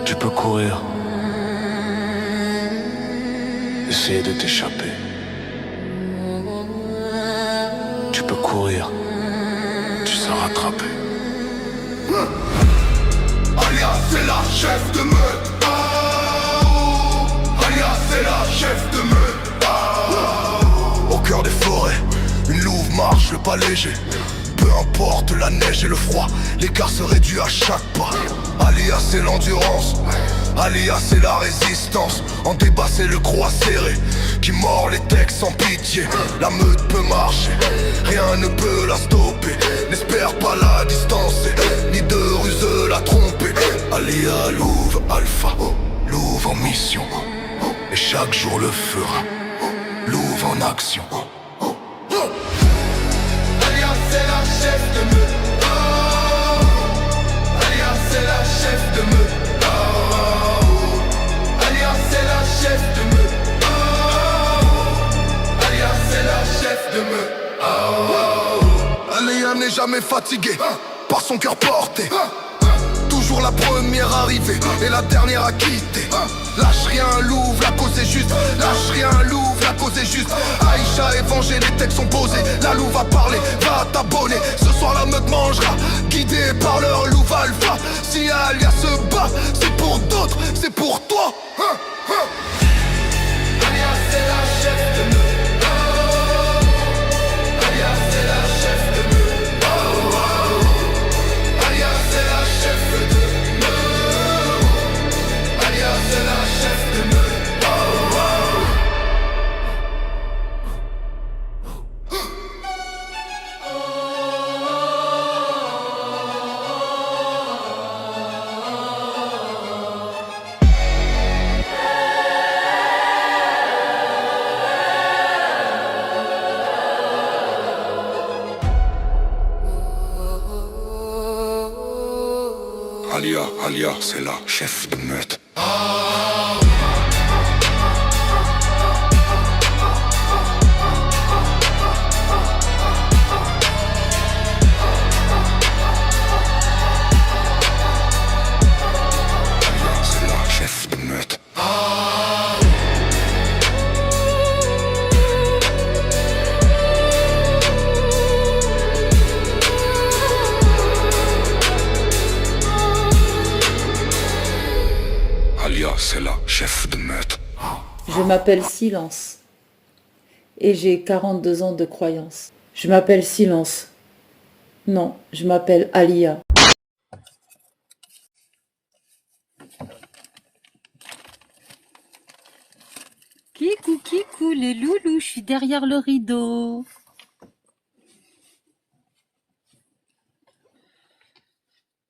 Tu peux courir, essayer de t'échapper. Tu peux courir, tu seras rattrapé. Alia, c'est la chef de meute. Alia, c'est la chef de meute. Au cœur des forêts, une louve marche le pas léger. Peu importe la neige et le froid, l'écart se réduit à chaque pas. Alia, c'est l'endurance. Alia, c'est la résistance. En débat, c'est le croix serré qui mord les textes sans pitié. La meute peut marcher, rien ne peut la stopper. N'espère pas la distancer, ni de ruse la tromper. Alia, louve, alpha, louve en mission. Et chaque jour le fera, louve en action. Alia, c'est la chef de meute. Alia, c'est la chef de meute. Alia, c'est la chef de meute. Alia, c'est la chef de meute. Alia n'est jamais fatiguée par son cœur porté. Toujours la première arrivée et la dernière à quitter. Lâche rien, louve, la cause est juste. Lâche rien, louve, la cause est juste. Aïcha est vengée, les textes sont posés. La louve va parler, va t'abonner. Ce soir la meute mangera, guidée par leur louve alpha. Si Alia se bat, c'est pour d'autres, c'est pour toi. Alia, c'est la chef de meute. Alia, c'est la chef de meute. Alia, c'est la chef de meute. Alia, c'est la chef de meute. Alia, c'est la chef de meute. C'est la chef de meute. Je m'appelle Silence et j'ai 42 ans de croyance. Je m'appelle Silence. Non, je m'appelle Alia. Kikou, kikou, les loulous, je suis derrière le rideau.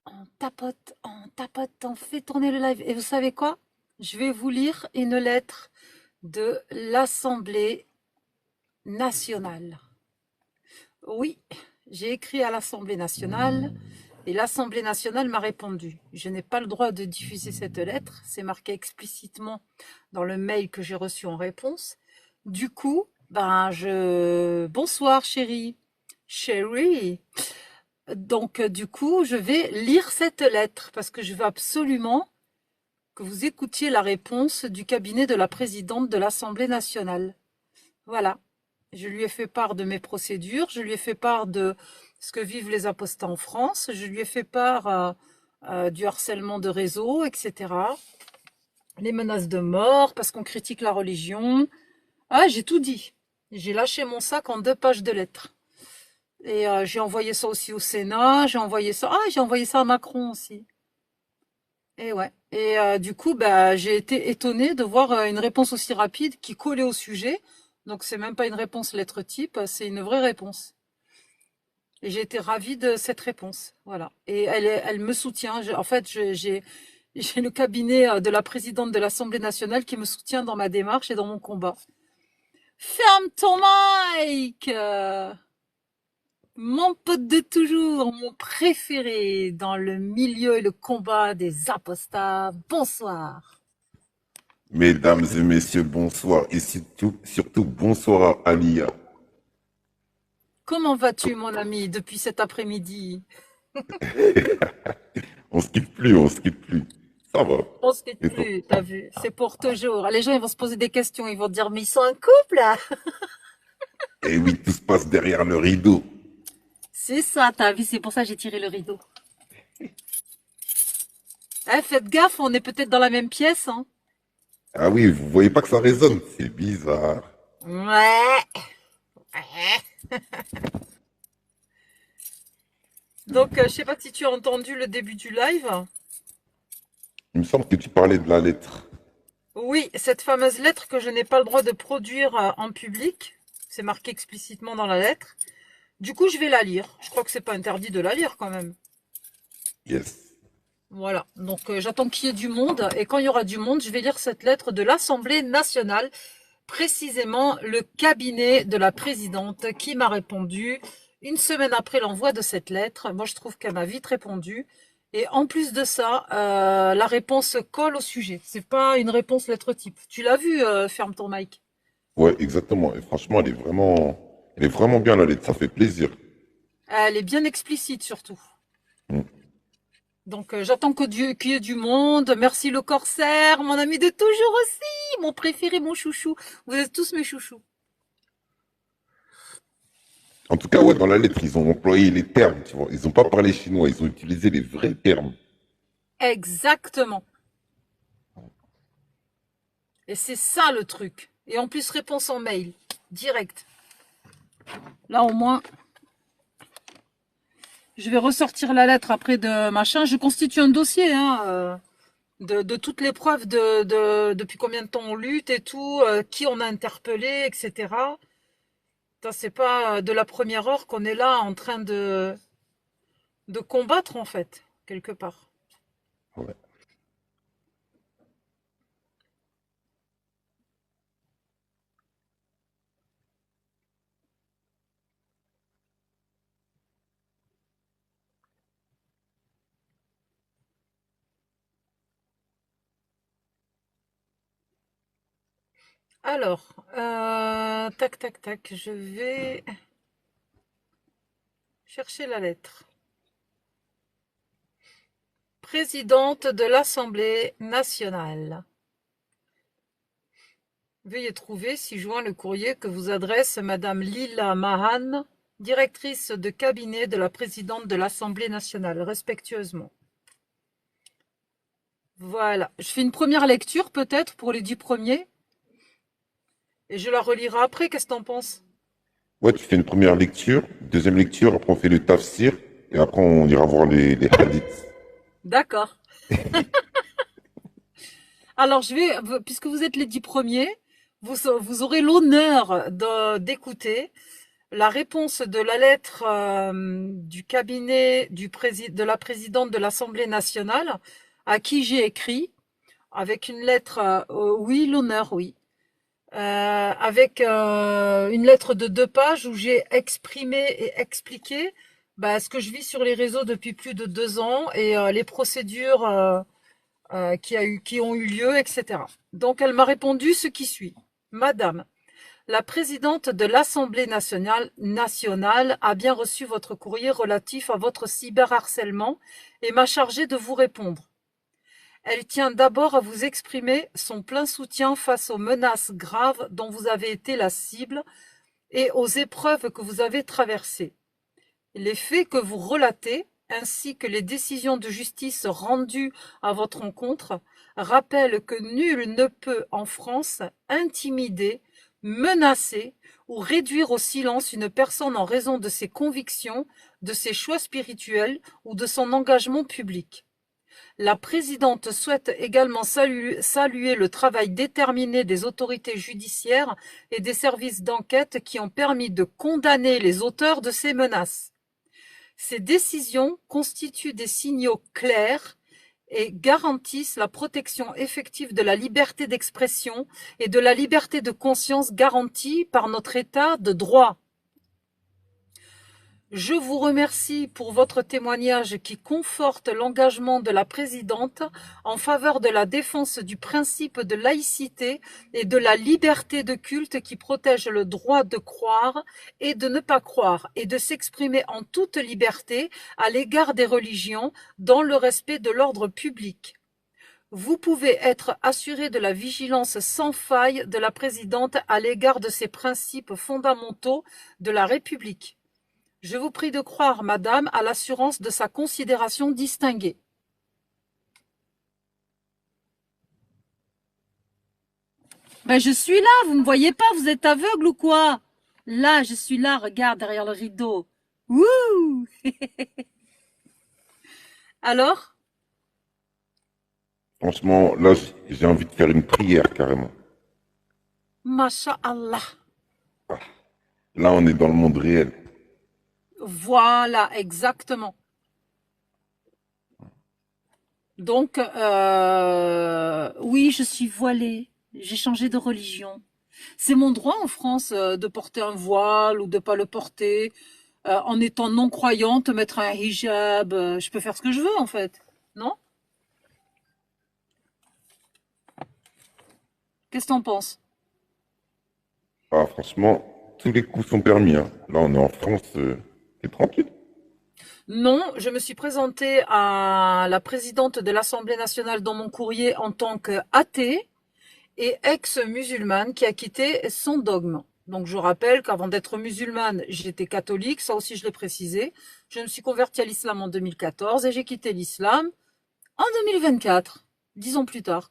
On tapote, on fait tourner le live. Et vous savez quoi? Je vais vous lire une lettre de l'Assemblée nationale. Oui, j'ai écrit à l'Assemblée nationale et l'Assemblée nationale m'a répondu. Je n'ai pas le droit de diffuser cette lettre, c'est marqué explicitement dans le mail que j'ai reçu en réponse. Du coup, bonsoir chérie. Chérie. Donc, du coup, je vais lire cette lettre parce que je veux absolument que vous écoutiez la réponse du cabinet de la présidente de l'Assemblée nationale. Voilà. Je lui ai fait part de mes procédures, je lui ai fait part de ce que vivent les apostats en France, je lui ai fait part du harcèlement de réseau, etc. Les menaces de mort parce qu'on critique la religion. Ah, j'ai tout dit. J'ai lâché mon sac en 2 pages de lettres. Et j'ai envoyé ça aussi au Sénat, j'ai envoyé ça à Macron aussi. Et ouais. Et du coup, j'ai été étonnée de voir une réponse aussi rapide qui collait au sujet. Donc c'est même pas une réponse lettre type, c'est une vraie réponse. Et j'ai été ravie de cette réponse. Voilà. Et elle me soutient. J'ai le cabinet de la présidente de l'Assemblée nationale qui me soutient dans ma démarche et dans mon combat. Ferme ton mic! Mon pote de toujours, mon préféré dans le milieu et le combat des apostats. Bonsoir. Mesdames et messieurs, bonsoir. Et surtout bonsoir à Alia. Comment vas-tu, mon ami, depuis cet après-midi? On se quitte plus, on se quitte plus. Ça va. On se quitte Et toi? plus, t'as vu. C'est pour toujours. Les gens, ils vont se poser des questions. Ils vont dire, mais ils sont un couple, là. Et oui, tout se passe derrière le rideau. C'est ça, t'as vu. C'est pour ça que j'ai tiré le rideau. Eh, faites gaffe, on est peut-être dans la même pièce, hein. Ah oui, vous voyez pas que ça résonne? C'est bizarre. Ouais. Donc, je sais pas si tu as entendu le début du live. Il me semble que tu parlais de la lettre. Oui, cette fameuse lettre que je n'ai pas le droit de produire en public. C'est marqué explicitement dans la lettre. Du coup, je vais la lire. Je crois que c'est pas interdit de la lire quand même. Yes. Voilà. Donc, j'attends qu'il y ait du monde. Et quand il y aura du monde, je vais lire cette lettre de l'Assemblée nationale. Précisément, le cabinet de la présidente qui m'a répondu une semaine après l'envoi de cette lettre. Moi, je trouve qu'elle m'a vite répondu. Et en plus de ça, la réponse colle au sujet. C'est pas une réponse lettre type. Tu l'as vu, ferme ton mic. Ouais, exactement. Et franchement, elle est vraiment bien la lettre. Ça fait plaisir. Elle est bien explicite surtout. Mm. Donc j'attends qu'il y ait du monde. Merci le corsaire, mon ami de toujours aussi, mon préféré, mon chouchou. Vous êtes tous mes chouchous. En tout cas, ouais, dans la lettre, ils ont employé les termes, tu vois. Ils n'ont pas parlé chinois, ils ont utilisé les vrais termes. Exactement. Et c'est ça le truc. Et en plus, réponse en mail, direct. Là au moins, je vais ressortir la lettre après de machin. Je constitue un dossier de toutes les preuves depuis combien de temps on lutte et tout, qui on a interpellé, etc. C'est pas de la première heure qu'on est là en train de combattre en fait, quelque part. Ouais. Alors, tac, tac, tac, je vais chercher la lettre. Présidente de l'Assemblée nationale. Veuillez trouver ci-joint le courrier que vous adresse Madame Lila Mahan, directrice de cabinet de la présidente de l'Assemblée nationale, respectueusement. Voilà. Je fais une première lecture peut-être pour les 10 premiers. Et je la relirai après. Qu'est-ce que t'en penses? Ouais, tu fais une première lecture, deuxième lecture, après on fait le tafsir, et après on ira voir les hadiths. D'accord. Alors, puisque vous êtes les 10 premiers, vous aurez l'honneur d'écouter la réponse de la lettre du cabinet de la présidente de l'Assemblée nationale, à qui j'ai écrit, avec une lettre, oui, l'honneur, oui, avec une lettre de 2 pages où j'ai exprimé et expliqué ce que je vis sur les réseaux depuis plus de 2 ans et les procédures qui ont eu lieu, etc. Donc elle m'a répondu ce qui suit. Madame, la présidente de l'Assemblée nationale a bien reçu votre courrier relatif à votre cyberharcèlement et m'a chargé de vous répondre. Elle tient d'abord à vous exprimer son plein soutien face aux menaces graves dont vous avez été la cible et aux épreuves que vous avez traversées. Les faits que vous relatez, ainsi que les décisions de justice rendues à votre encontre, rappellent que nul ne peut, en France, intimider, menacer ou réduire au silence une personne en raison de ses convictions, de ses choix spirituels ou de son engagement public. La présidente souhaite également saluer le travail déterminé des autorités judiciaires et des services d'enquête qui ont permis de condamner les auteurs de ces menaces. Ces décisions constituent des signaux clairs et garantissent la protection effective de la liberté d'expression et de la liberté de conscience garantie par notre État de droit. Je vous remercie pour votre témoignage qui conforte l'engagement de la présidente en faveur de la défense du principe de laïcité et de la liberté de culte qui protège le droit de croire et de ne pas croire et de s'exprimer en toute liberté à l'égard des religions dans le respect de l'ordre public. Vous pouvez être assuré de la vigilance sans faille de la présidente à l'égard de ces principes fondamentaux de la République. Je vous prie de croire, madame, à l'assurance de sa considération distinguée. Ben, je suis là, vous me voyez pas, vous êtes aveugle ou quoi? Là, je suis là, regarde derrière le rideau. Wouh! Alors? Franchement, là, j'ai envie de faire une prière carrément. Masha'Allah. Là, on est dans le monde réel. Voilà, exactement. Donc, oui, je suis voilée. J'ai changé de religion. C'est mon droit en France de porter un voile ou de pas le porter. En étant non-croyante, mettre un hijab. Je peux faire ce que je veux, en fait. Non? Qu'est-ce que t'en penses? Ah, franchement, tous les coups sont permis, hein. Là, on est en France, t'es tranquille. Non, je me suis présentée à la présidente de l'Assemblée nationale dans mon courrier en tant qu'athée et ex-musulmane qui a quitté son dogme. Donc je rappelle qu'avant d'être musulmane, j'étais catholique, ça aussi je l'ai précisé. Je me suis convertie à l'islam en 2014 et j'ai quitté l'islam en 2024, 10 ans plus tard.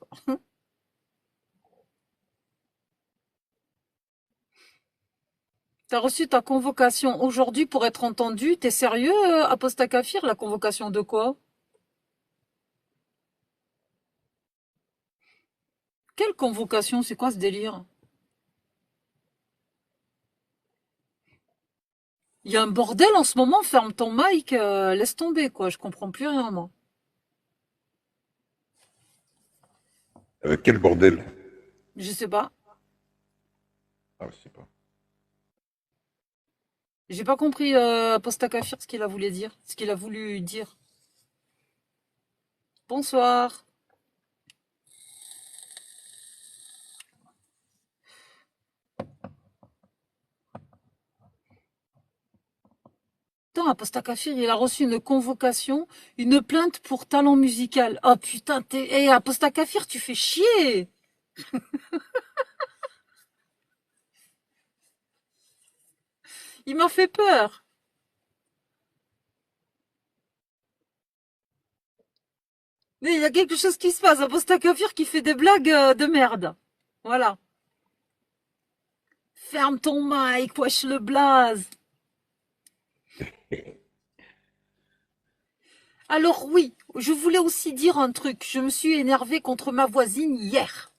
T'as reçu ta convocation aujourd'hui pour être entendu. T'es sérieux, Apostat Kafir? La convocation de quoi? Quelle convocation? C'est quoi ce délire? Il y a un bordel en ce moment, ferme ton mic, laisse tomber, quoi. Je comprends plus rien, moi. Quel bordel? Je sais pas. Ah, je sais pas. J'ai pas compris, Apostat Kafir, ce qu'il a voulu dire. Ce qu'il a voulu dire. Bonsoir. Putain, Apostat Kafir, il a reçu une convocation, une plainte pour talent musical. Oh putain, Apostat Kafir, tu fais chier. Il m'a fait peur. Mais il y a quelque chose qui se passe. Apostat Kafir qui fait des blagues de merde. Voilà. Ferme ton mic, wesh le blaze. Alors oui, je voulais aussi dire un truc. Je me suis énervée contre ma voisine hier.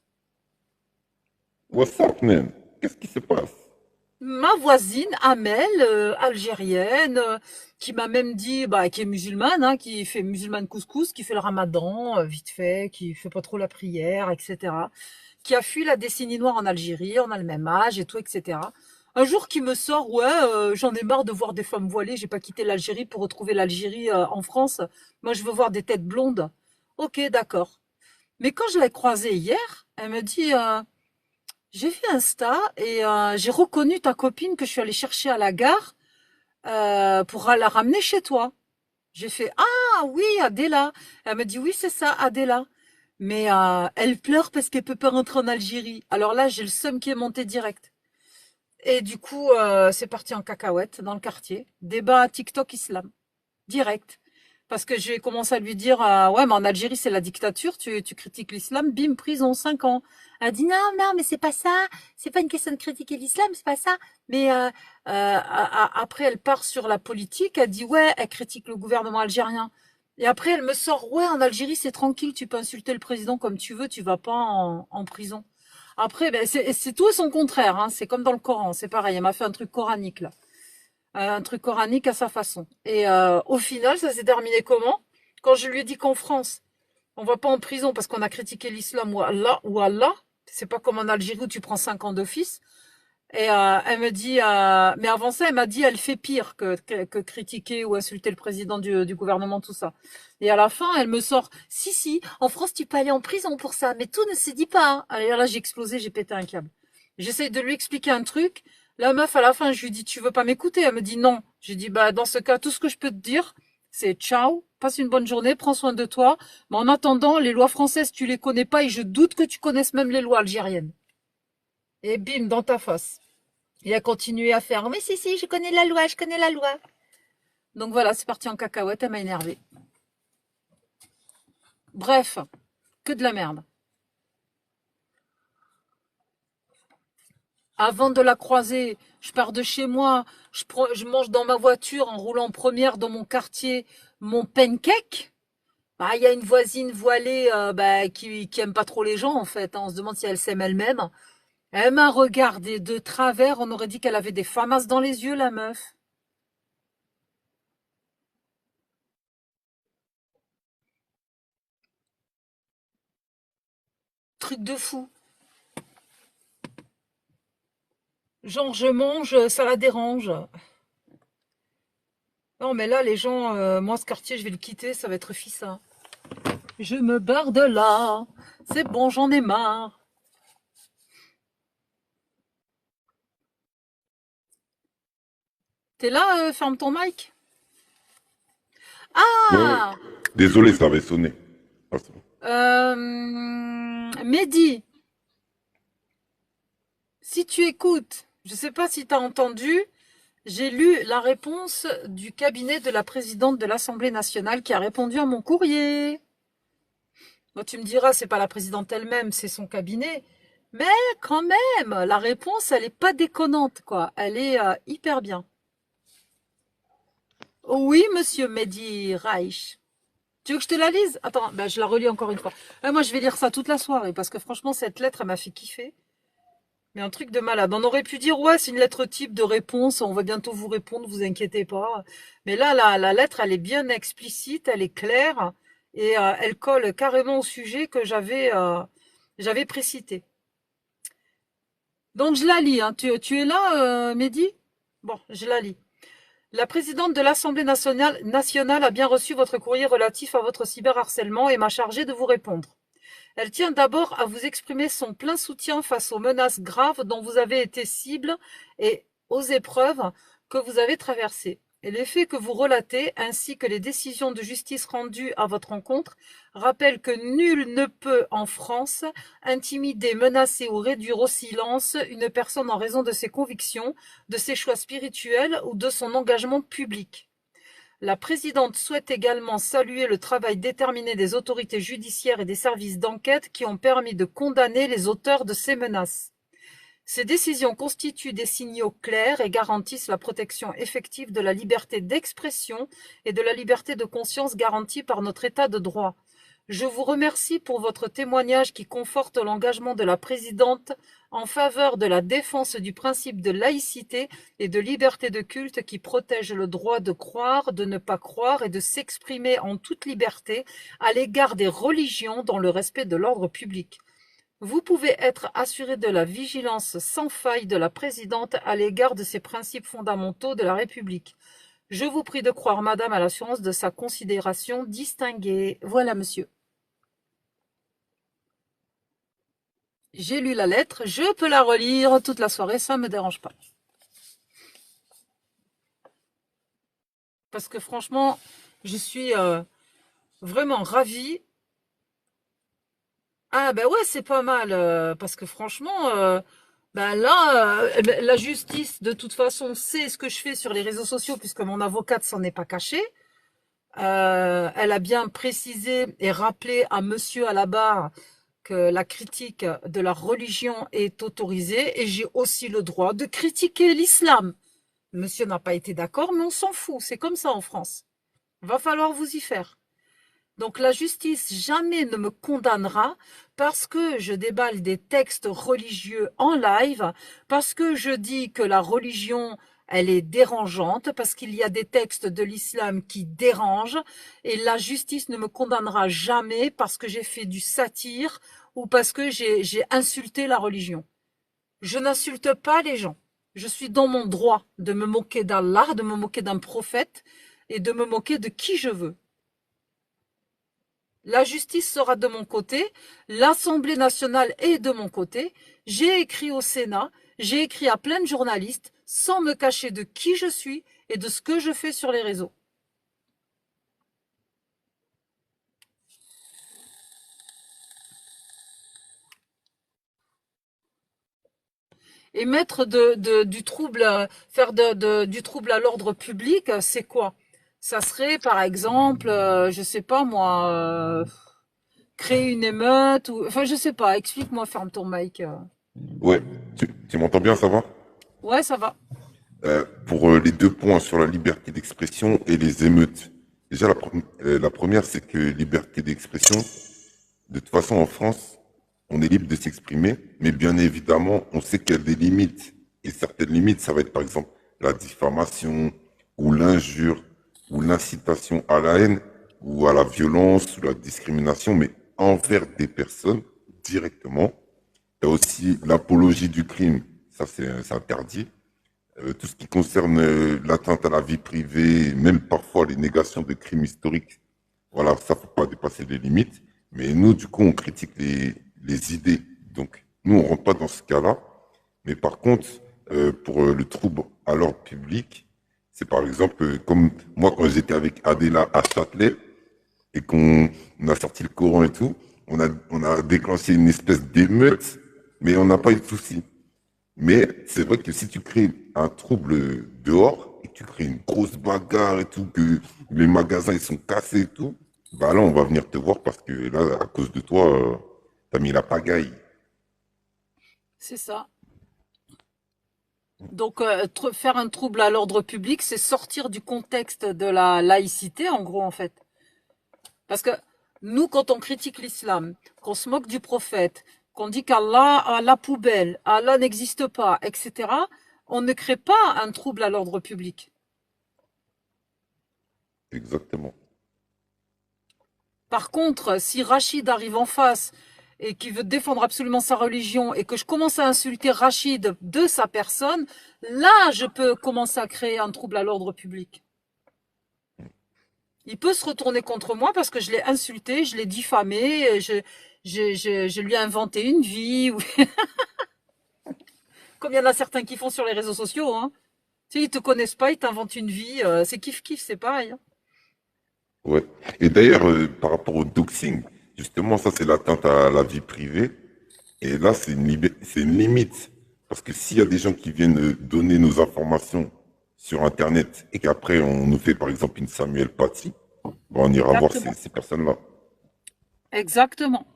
What's up, man? Qu'est-ce qui se passe? Ma voisine, Amel, algérienne, qui m'a même dit, bah, qui est musulmane, hein, qui fait musulmane couscous, qui fait le ramadan, vite fait, qui fait pas trop la prière, etc. Qui a fui la décennie noire en Algérie, on a le même âge et tout, etc. Un jour qui me sort, ouais, j'en ai marre de voir des femmes voilées, j'ai pas quitté l'Algérie pour retrouver l'Algérie en France. Moi, je veux voir des têtes blondes. Ok, d'accord. Mais quand je l'ai croisée hier, elle me dit, j'ai vu Insta et j'ai reconnu ta copine que je suis allée chercher à la gare pour la ramener chez toi. J'ai fait, ah oui, Adela. Elle me dit, oui, c'est ça, Adela. Mais elle pleure parce qu'elle peut pas rentrer en Algérie. Alors là, j'ai le seum qui est monté direct. Et du coup, c'est parti en cacahuète dans le quartier. Débat TikTok islam. Direct. Parce que j'ai commencé à lui dire, ouais, mais en Algérie, c'est la dictature, tu critiques l'islam, bim, prison, 5 ans. Elle dit, non, non, mais c'est pas ça, c'est pas une question de critiquer l'islam, c'est pas ça. Mais après, elle part sur la politique, elle dit, ouais, elle critique le gouvernement algérien. Et après, elle me sort, ouais, en Algérie, c'est tranquille, tu peux insulter le président comme tu veux, tu vas pas en prison. Après, ben, c'est tout et son contraire, hein, c'est comme dans le Coran, c'est pareil, elle m'a fait un truc coranique, là. Un truc coranique à sa façon. Et au final, ça s'est terminé comment? Quand je lui ai dit qu'en France, on va pas en prison parce qu'on a critiqué l'islam ou Allah, c'est pas comme en Algérie où tu prends 5 ans d'office. Et elle me dit, mais avant ça, elle m'a dit, elle fait pire que critiquer ou insulter le président du gouvernement, tout ça. Et à la fin, elle me sort, si, en France, tu peux aller en prison pour ça, mais tout ne se dit pas. Hein. Et là, j'ai explosé, j'ai pété un câble. J'essaye de lui expliquer un truc. La meuf, à la fin, je lui dis, tu veux pas m'écouter? Elle me dit non. J'ai dit, bah, dans ce cas, tout ce que je peux te dire, c'est ciao, passe une bonne journée, prends soin de toi. Mais en attendant, les lois françaises, tu les connais pas et je doute que tu connaisses même les lois algériennes. Et bim, dans ta face. Et a continué à faire, mais si, je connais la loi, je connais la loi. Donc voilà, c'est parti en cacahuète, elle m'a énervé. Bref, que de la merde. Avant de la croiser, je pars de chez moi, je mange dans ma voiture en roulant en première dans mon quartier mon pancake. Bah, il y a une voisine voilée qui aime pas trop les gens en fait. Hein. On se demande si elle s'aime elle-même. Elle m'a regardé de travers, on aurait dit qu'elle avait des famas dans les yeux, la meuf. Truc de fou. Genre, je mange, ça la dérange. Non, mais là, les gens, moi, ce quartier, je vais le quitter, ça va être fissa. Je me barre de là. C'est bon, j'en ai marre. T'es là, ferme ton mic. Ouais. Ah Désolé, ça avait sonné. Ah, c'est bon. Mehdi, si tu écoutes, je sais pas si tu as entendu, j'ai lu la réponse du cabinet de la présidente de l'Assemblée nationale qui a répondu à mon courrier. Moi, tu me diras, c'est pas la présidente elle-même, c'est son cabinet. Mais quand même, la réponse, elle est pas déconnante, quoi. Elle est hyper bien. Oui, monsieur Mehdi Reich. Tu veux que je te la lise? Attends, ben, je la relis encore une fois. Moi, je vais lire ça toute la soirée parce que franchement, cette lettre, elle m'a fait kiffer. Mais un truc de malade. On aurait pu dire, ouais, c'est une lettre type de réponse, on va bientôt vous répondre, vous inquiétez pas. Mais là, la lettre, elle est bien explicite, elle est claire et elle colle carrément au sujet que j'avais précité. Donc, je la lis. Hein. Tu es là, Mehdi? Bon, je la lis. La présidente de l'Assemblée nationale a bien reçu votre courrier relatif à votre cyberharcèlement et m'a chargé de vous répondre. Elle tient d'abord à vous exprimer son plein soutien face aux menaces graves dont vous avez été cible et aux épreuves que vous avez traversées. Et les faits que vous relatez, ainsi que les décisions de justice rendues à votre encontre, rappellent que nul ne peut, en France, intimider, menacer ou réduire au silence une personne en raison de ses convictions, de ses choix spirituels ou de son engagement public. La présidente souhaite également saluer le travail déterminé des autorités judiciaires et des services d'enquête qui ont permis de condamner les auteurs de ces menaces. Ces décisions constituent des signaux clairs et garantissent la protection effective de la liberté d'expression et de la liberté de conscience garantie par notre État de droit. Je vous remercie pour votre témoignage qui conforte l'engagement de la présidente en faveur de la défense du principe de laïcité et de liberté de culte qui protège le droit de croire, de ne pas croire et de s'exprimer en toute liberté à l'égard des religions dans le respect de l'ordre public. Vous pouvez être assuré de la vigilance sans faille de la présidente à l'égard de ces principes fondamentaux de la République. Je vous prie de croire, madame, à l'assurance de sa considération distinguée. Voilà, monsieur. J'ai lu la lettre, je peux la relire toute la soirée, ça ne me dérange pas. Parce que franchement, je suis vraiment ravie. Ah ben ouais, c'est pas mal, parce que franchement, ben là, la justice, de toute façon, sait ce que je fais sur les réseaux sociaux, puisque mon avocate s'en est pas cachée. Elle a bien précisé et rappelé à monsieur à la barre que la critique de la religion est autorisée et j'ai aussi le droit de critiquer l'islam. Monsieur n'a pas été d'accord, mais on s'en fout, c'est comme ça en France. Va falloir vous y faire. Donc la justice jamais ne me condamnera parce que je déballe des textes religieux en live, parce que je dis que la religion, elle est dérangeante, parce qu'il y a des textes de l'islam qui dérangent, et la justice ne me condamnera jamais parce que j'ai fait du satire ou parce que j'ai insulté la religion. Je n'insulte pas les gens. Je suis dans mon droit de me moquer d'Allah, de me moquer d'un prophète et de me moquer de qui je veux. La justice sera de mon côté, l'Assemblée nationale est de mon côté. J'ai écrit au Sénat, j'ai écrit à plein de journalistes sans me cacher de qui je suis et de ce que je fais sur les réseaux. Et mettre du trouble, faire du trouble à l'ordre public, c'est quoi? Ça serait, par exemple, je sais pas moi, créer une émeute ou, enfin, je sais pas. Explique-moi, ferme ton mic. Ouais, tu m'entends bien, ça va? Ouais, ça va. Pour les 2 points sur la liberté d'expression et les émeutes. Déjà, la première, c'est que liberté d'expression, de toute façon, en France, on est libre de s'exprimer, mais bien évidemment, on sait qu'il y a des limites. Et certaines limites, ça va être par exemple la diffamation, ou l'injure, ou l'incitation à la haine, ou à la violence, ou la discrimination, mais envers des personnes directement. Il y a aussi l'apologie du crime, ça c'est interdit. Tout ce qui concerne l'atteinte à la vie privée, même parfois les négations de crimes historiques, voilà, ça faut pas dépasser les limites. Mais nous, du coup, on critique les idées. Donc, nous, on rentre pas dans ce cas-là. Mais par contre, pour le trouble à l'ordre public, c'est par exemple comme moi quand j'étais avec Adela à Châtelet et qu'on a sorti le Coran et tout, on a déclenché une espèce d'émeute, mais on n'a pas eu de souci. Mais c'est vrai que si tu crées un trouble dehors et que tu crées une grosse bagarre et tout, que les magasins ils sont cassés et tout, bah là on va venir te voir parce que là, à cause de toi, t'as mis la pagaille. C'est ça. Donc, faire un trouble à l'ordre public, c'est sortir du contexte de la laïcité, en gros, en fait. Parce que nous, quand on critique l'islam, qu'on se moque du prophète, qu'on dit qu'Allah a la poubelle, Allah n'existe pas, etc., on ne crée pas un trouble à l'ordre public. Exactement. Par contre, si Rachid arrive en face et qui veut défendre absolument sa religion et que je commence à insulter Rachid de sa personne, là, je peux commencer à créer un trouble à l'ordre public. Il peut se retourner contre moi parce que je l'ai insulté, je l'ai diffamé, je lui ai inventé une vie. Comme il y en a certains qui font sur les réseaux sociaux. Hein. Tu sais, ils te connaissent pas, ils t'inventent une vie. C'est kiff-kiff, c'est pareil. Hein. Ouais. Et d'ailleurs, par rapport au doxing, justement, ça c'est l'atteinte à la vie privée. Et là, c'est une limite. Parce que s'il y a des gens qui viennent donner nos informations sur Internet et qu'après on nous fait par exemple une Samuel Paty, bon, on ira voir Exactement. ces personnes-là. Exactement.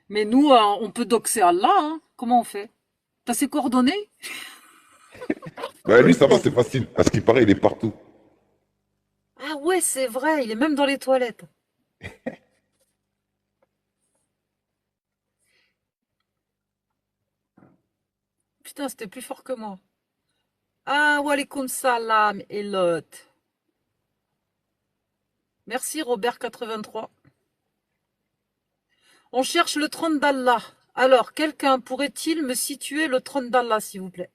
Mais nous, on peut doxer Allah. Hein. Comment on fait? T'as ses coordonnées? Bah, lui, ça va, c'est facile. À ce qui paraît, il est partout. Ah ouais, c'est vrai, il est même dans les toilettes. Putain, c'était plus fort que moi. Ah, wa alaikum salam, Elot. Merci, Robert83. On cherche le trône d'Allah. Alors, quelqu'un pourrait-il me situer le trône d'Allah, s'il vous plaît?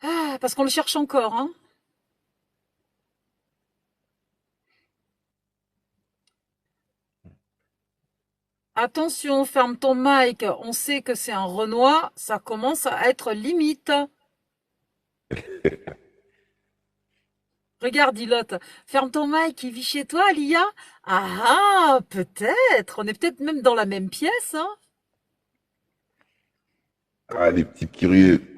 Ah, parce qu'on le cherche encore, hein? Attention, ferme ton mic. On sait que c'est un Renoir. Ça commence à être limite. Regarde, Ilotte. Ferme ton mic. Il vit chez toi, Alia? Ah, peut-être. On est peut-être même dans la même pièce, hein? Ah, les petits curieux.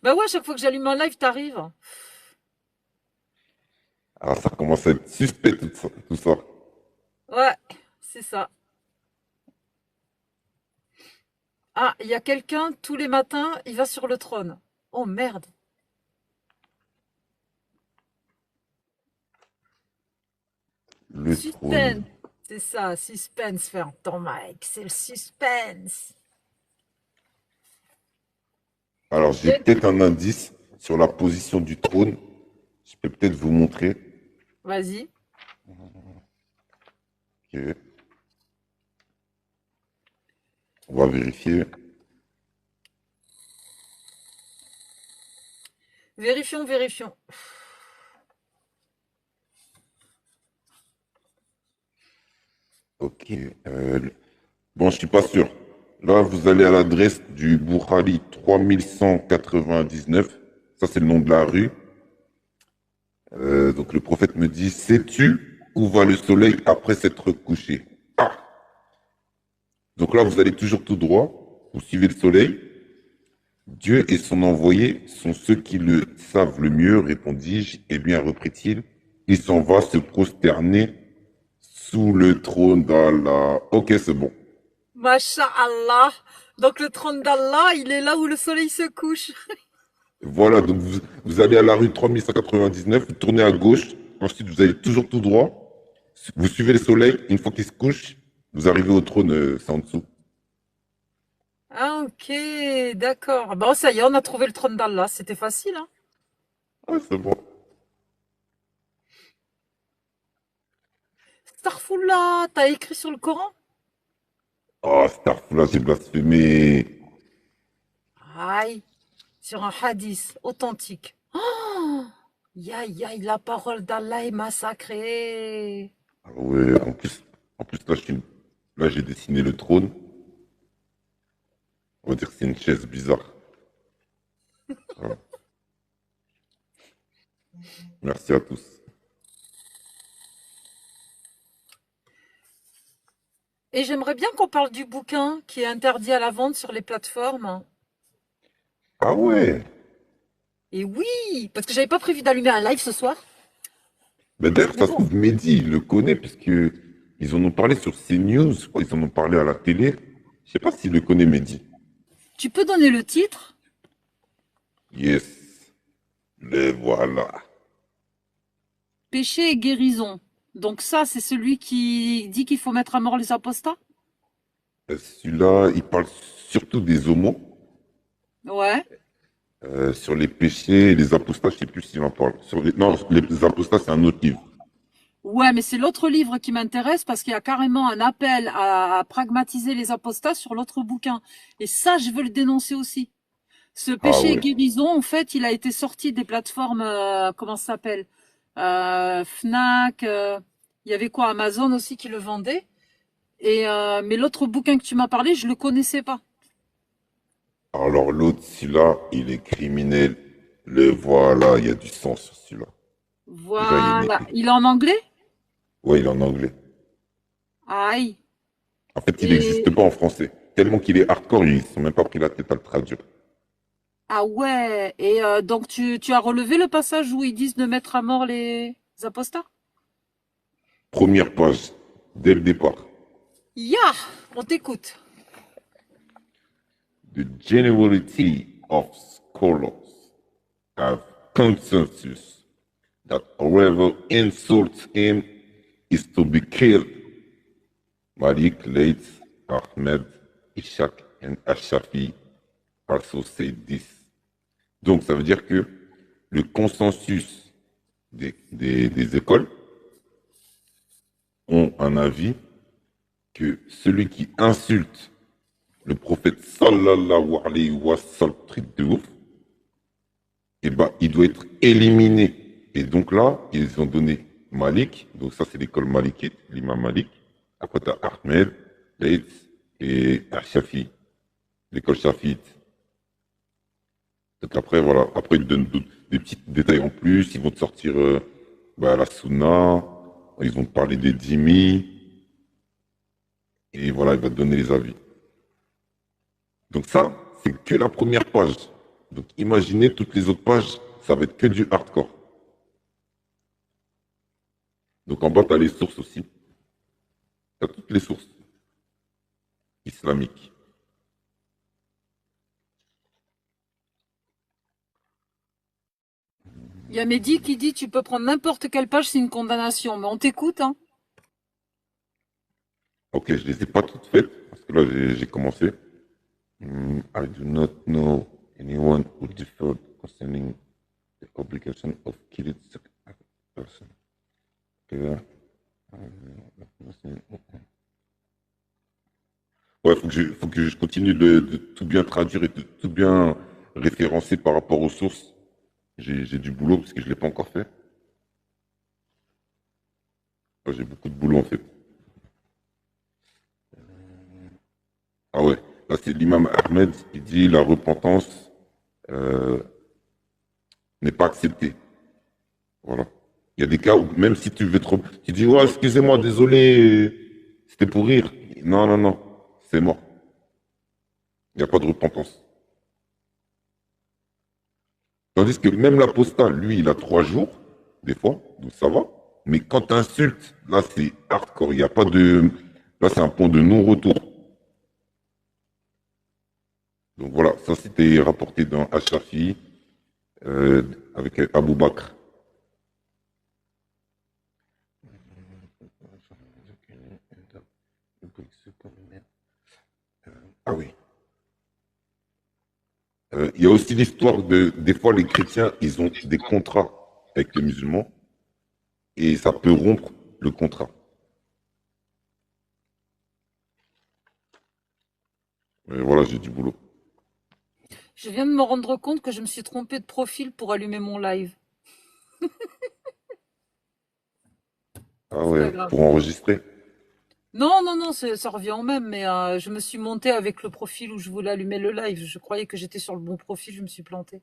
Bah ouais, chaque fois que j'allume un live, t'arrives. Ah, ça commence à être suspect tout ça. Tout ça. Ouais, c'est ça. Ah, il y a quelqu'un, tous les matins, il va sur le trône. Oh merde. Le Suspense. trône. C'est ça, suspense, ferme ton mic. C'est le suspense. Alors, j'ai peut-être un indice sur la position du trône. Je peux peut-être vous montrer. Vas-y. Ok. On va vérifier. Vérifions, vérifions. Ok. Bon, je suis pas sûr. Là, vous allez à l'adresse du Boukhari 3199. Ça, c'est le nom de la rue. Donc, le prophète me dit, sais-tu où va le soleil après s'être couché? Ah. Donc là, vous allez toujours tout droit. Vous suivez le soleil. Dieu et son envoyé sont ceux qui le savent le mieux, répondis-je. Eh bien, reprit-il, il s'en va se prosterner sous le trône d'Allah. Ok, c'est bon. Masha'Allah. Donc le trône d'Allah, il est là où le soleil se couche. Voilà, donc vous allez à la rue 3199, vous tournez à gauche, ensuite vous allez toujours tout droit, vous suivez le soleil, une fois qu'il se couche, vous arrivez au trône, c'est en dessous. Ah, ok, d'accord. Bon, ça y est, on a trouvé le trône d'Allah. C'était facile, hein? Ouais, c'est bon. Starfoula, t'as écrit sur le Coran? Ah, Starfula, j'ai blasphémé. Aïe, sur un hadith authentique. Oh, aïe, aïe, la parole d'Allah est massacrée. Ah ouais, en plus là, là, j'ai dessiné le trône. On va dire que c'est une chaise bizarre. Voilà. Merci à tous. Et j'aimerais bien qu'on parle du bouquin qui est interdit à la vente sur les plateformes. Ah ouais. Et oui, parce que j'avais pas prévu d'allumer un live ce soir. Ben d'ailleurs, Mais ça se bon, trouve, Mehdi, il le connaît, puisque ils en ont parlé sur CNews, je crois, ils en ont parlé à la télé. Je sais pas s'il le connaît, Mehdi. tu peux donner le titre? Yes, le voilà. Péché et guérison. Donc ça, c'est celui qui dit qu'il faut mettre à mort les apostats? Celui-là, il parle surtout des homos, Ouais. sur les péchés et les apostats, je sais plus s'il en parle. Non, les apostats, c'est un autre livre. Ouais, mais c'est l'autre livre qui m'intéresse parce qu'il y a carrément un appel à pragmatiser les apostats sur l'autre bouquin. Et ça, je veux le dénoncer aussi. Ce Ah péché et ouais. guérison, en fait, il a été sorti des plateformes, comment ça s'appelle? Fnac, il y avait quoi? Amazon aussi qui le vendait. Et mais l'autre bouquin que tu m'as parlé, je le connaissais pas. Alors l'autre, celui-là, il est criminel. Le voilà, il y a du sang sur celui-là. Déjà, il est Voilà. né. Il est en anglais? Ouais, il est en anglais. Aïe. En fait, il Et n'existe pas en français. Tellement qu'il est hardcore, ils ne sont même pas pris la tête à le traduire. ah ouais. Et donc tu as relevé le passage où ils disent de mettre à mort les apostats? Première page, dès le départ. Ya, on t'écoute. The generality of scholars have consensus that whoever insults him is to be killed. Malik, Leith, Ahmed, Ishaq and Ashafi also say this. Donc, ça veut dire que le consensus des écoles ont un avis que celui qui insulte le prophète sallallahu alayhi wa sallam, truc de ouf, eh ben, il doit être éliminé. Et donc là, ils ont donné Malik, donc ça c'est l'école malikite, l'imam Malik. Après t'as Ahmed, Leith et Shafi, l'école Shafiite. Donc après, voilà, après ils te donnent des petits détails en plus, ils vont te sortir la Sunna, ils vont te parler des dhimmi, et voilà, il va te donner les avis. Donc ça, c'est que la première page. Donc imaginez toutes les autres pages, ça va être que du hardcore. Donc en bas, tu as les sources aussi. Tu as toutes les sources islamiques. Il y a Mehdi qui dit tu peux prendre n'importe quelle page, c'est une condamnation. Mais on t'écoute, hein. Ok, je les ai pas toutes faites, parce que là, j'ai commencé. I do not know anyone who differed concerning The obligation of killing the person. Okay. Ouais, faut que je continue de tout bien traduire et de tout bien référencer par rapport aux sources. J'ai du boulot parce que je l'ai pas encore fait. Ouais, j'ai beaucoup de boulot en fait. Ah ouais, là c'est l'imam Ahmed qui dit la repentance euh, n'est pas acceptée. Voilà. Il y a des cas où même si tu veux trop, tu dis ouais, excusez-moi, désolé, c'était pour rire. Non, non, non, c'est mort. Il n'y a pas de repentance. Tandis que même l'apostat, lui, il a 3 jours, des fois, donc ça va. Mais quand tu insultes, là c'est hardcore. Il n'y a pas de. Là c'est un point de non-retour. Donc voilà, ça c'était rapporté dans Ash-Shafi'i avec Abu Bakr. Ah oui. Il y a aussi l'histoire des fois les chrétiens, ils ont des contrats avec les musulmans et ça peut rompre le contrat. Et voilà, j'ai du boulot. Je viens de me rendre compte que je me suis trompée de profil pour allumer mon live. Ah C'est pas ouais, grave. pour enregistrer. Non, non, non, ça revient au même, mais je me suis montée avec le profil où je voulais allumer le live. Je croyais que j'étais sur le bon profil, je me suis plantée.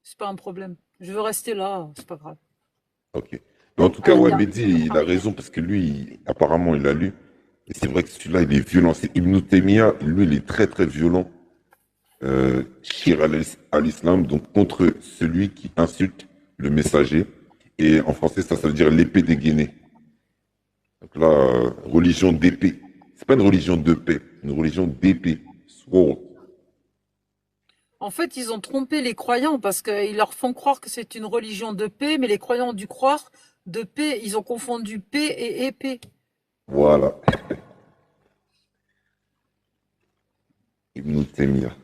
C'est pas un problème. Je veux rester là, c'est pas grave. Ok. Mais en tout cas, ouais, Bien. Mehdi, il a raison parce que lui, apparemment, il a lu. Et c'est vrai que celui-là, il est violent. C'est Ibn Taymiyyah, lui, il est très, très violent. Shir al-Islam, donc contre celui qui insulte le messager. Et en français, ça veut dire l'épée dégainée. Donc là, religion d'épée. C'est pas une religion de paix, une religion d'épée. Sword. En fait, ils ont trompé les croyants parce qu'ils leur font croire que c'est une religion de paix, mais les croyants ont dû croire de paix. Ils ont confondu paix et épée. Voilà. Ibn Taymiyyah.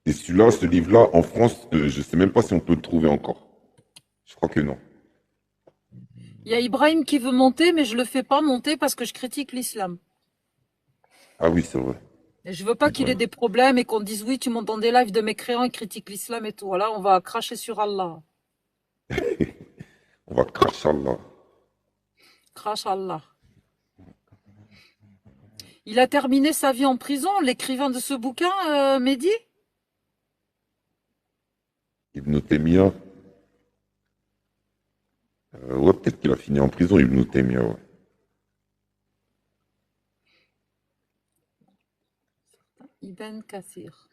Et celui-là, ce livre-là, en France, je sais même pas si on peut le trouver encore. Je crois que non. Il y a Ibrahim qui veut monter, mais je le fais pas monter parce que je critique l'islam. Ah oui, c'est vrai. Et je veux pas qu'il ait Ibrahim. des problèmes et qu'on dise oui, tu montes dans des lives de mécréants et critiques l'islam et tout. Voilà, on va cracher sur Allah. On va cracher Allah. Crache Allah. Il a terminé sa vie en prison, l'écrivain de ce bouquin, Mehdi? Ibn Taymiyyah. Ouais, peut-être qu'il a fini en prison, Ibn Taymiyyah, ouais. Ibn Kathir.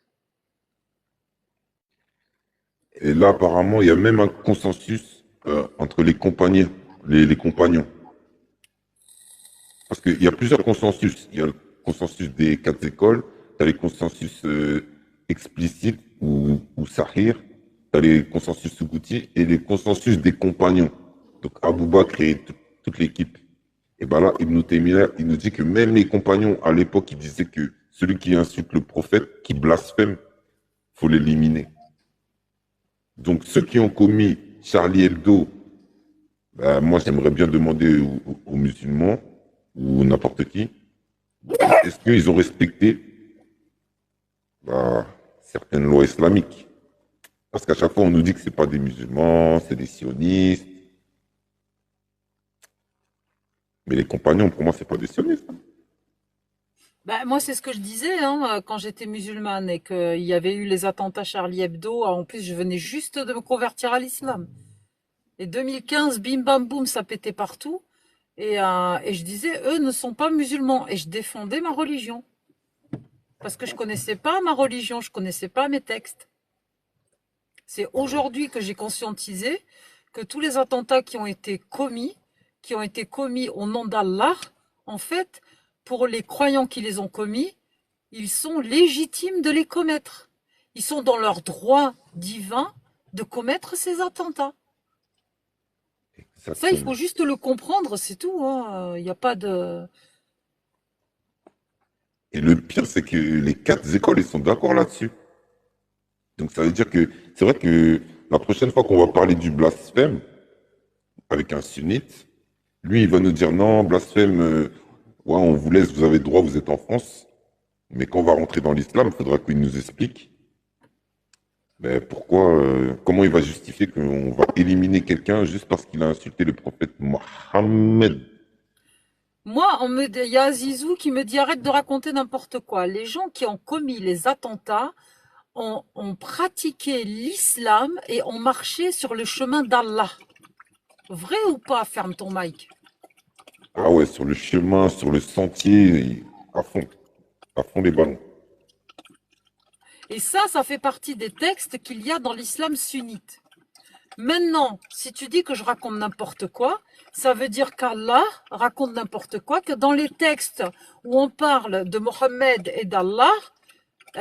Et là, apparemment, il y a même un consensus entre les compagnons, les compagnons. Parce qu'il y a plusieurs consensus. Il y a le consensus des 4 écoles, tu as les consensus explicites ou sahir, tu as les consensus soukouti et les consensus des compagnons. Donc Abou Bakr et toute l'équipe. Et bien là, Ibn Taymiyyah, il nous dit que même les compagnons, à l'époque, ils disaient que celui qui insulte le prophète, qui blasphème, faut l'éliminer. Donc ceux qui ont commis Charlie Hebdo, ben, moi j'aimerais bien demander aux musulmans ou n'importe qui, est-ce qu'ils ont respecté certaines lois islamiques? Parce qu'à chaque fois on nous dit que c'est pas des musulmans, c'est des sionistes. Mais les compagnons, pour moi, c'est pas des sionistes. Ben, moi, c'est ce que je disais hein, quand j'étais musulmane et qu'il y avait eu les attentats Charlie Hebdo. En plus, je venais juste de me convertir à l'islam. Et 2015, bim bam boum, ça pétait partout. Et je disais, eux ne sont pas musulmans. Et je défendais ma religion. Parce que je connaissais pas ma religion, je connaissais pas mes textes. C'est aujourd'hui que j'ai conscientisé que tous les attentats qui ont été commis au nom d'Allah, en fait, pour les croyants qui les ont commis, ils sont légitimes de les commettre. Ils sont dans leur droit divin de commettre ces attentats. Ça, il faut juste le comprendre, c'est tout. Il n'y a pas de... Et le pire, c'est que les 4 écoles, ils sont d'accord là-dessus. Donc ça veut dire que c'est vrai que la prochaine fois qu'on va parler du blasphème avec un sunnite, lui il va nous dire non, blasphème, ouais, on vous laisse, vous avez le droit, vous êtes en France. Mais quand on va rentrer dans l'islam, il faudra qu'il nous explique ben, pourquoi, comment il va justifier qu'on va éliminer quelqu'un juste parce qu'il a insulté le prophète Mohammed. Moi, il y a Zizou qui me dit arrête de raconter n'importe quoi. Les gens qui ont commis les attentats ont pratiqué l'islam et ont marché sur le chemin d'Allah. Vrai ou pas? Ferme ton mic. Ah ouais, sur le chemin, sur le sentier, à fond les ballons. Et ça fait partie des textes qu'il y a dans l'islam sunnite. Maintenant, si tu dis que je raconte n'importe quoi, ça veut dire qu'Allah raconte n'importe quoi, que dans les textes où on parle de Mohammed et d'Allah,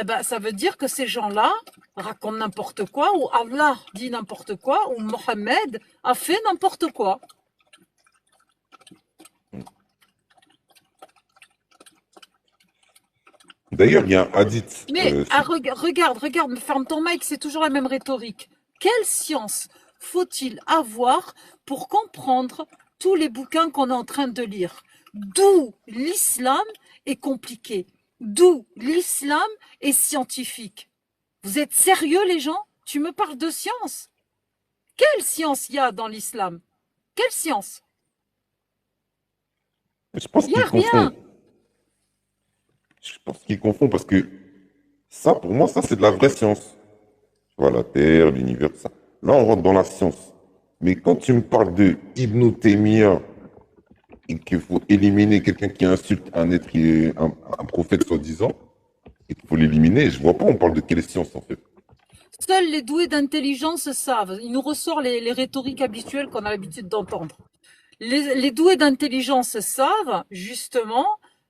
eh ben, ça veut dire que ces gens-là racontent n'importe quoi, ou Allah dit n'importe quoi, ou Mohammed a fait n'importe quoi. D'ailleurs, il y a un hadith. Mais regarde, ferme ton mic, c'est toujours la même rhétorique. Quelle science faut-il avoir pour comprendre tous les bouquins qu'on est en train de lire? D'où l'islam est compliqué, d'où l'islam est scientifique. Vous êtes sérieux les gens? Tu me parles de science? Quelle science il y a dans l'islam? Quelle science? Je pense Il n'y a qu'il confond. rien. Je pense qu'il confond parce que ça, pour moi, ça, c'est de la vraie science. Tu vois, la Terre, l'univers, tout ça. Là, on rentre dans la science. Mais quand tu me parles de Ibn Taymiyyah et qu'il faut éliminer quelqu'un qui insulte un être, un prophète soi-disant, et qu'il faut l'éliminer, je vois pas, on parle de quelle science en fait. Seuls les doués d'intelligence savent. Il nous ressort les rhétoriques habituelles qu'on a l'habitude d'entendre. Les doués d'intelligence savent, justement,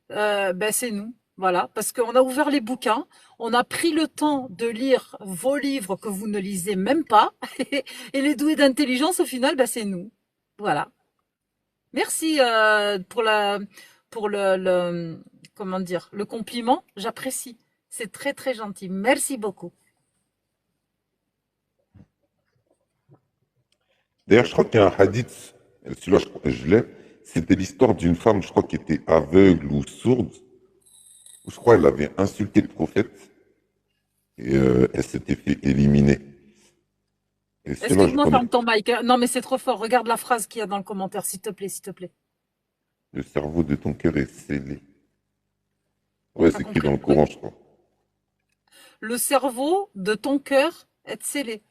ben c'est nous. Voilà, parce qu'on a ouvert les bouquins, on a pris le temps de lire vos livres que vous ne lisez même pas, et les doués d'intelligence, au final, ben c'est nous. Voilà. Merci pour comment dire, le compliment. J'apprécie. C'est très très gentil. Merci beaucoup. D'ailleurs, je crois qu'il y a un hadith, celui-là, je l'ai, c'était l'histoire d'une femme, je crois, qui était aveugle ou sourde, où je crois qu'elle avait insulté le prophète, et elle s'était fait éliminer. Et celui-là, je Excuse-moi, connais. ferme ton mic. Hein. Non, mais c'est trop fort. Regarde la phrase qu'il y a dans le commentaire, s'il te plaît, s'il te plaît. Le cerveau de ton cœur est scellé. Ouais, T'as c'est écrit compris dans le le Coran, truc? je crois. Le cerveau de ton cœur est scellé.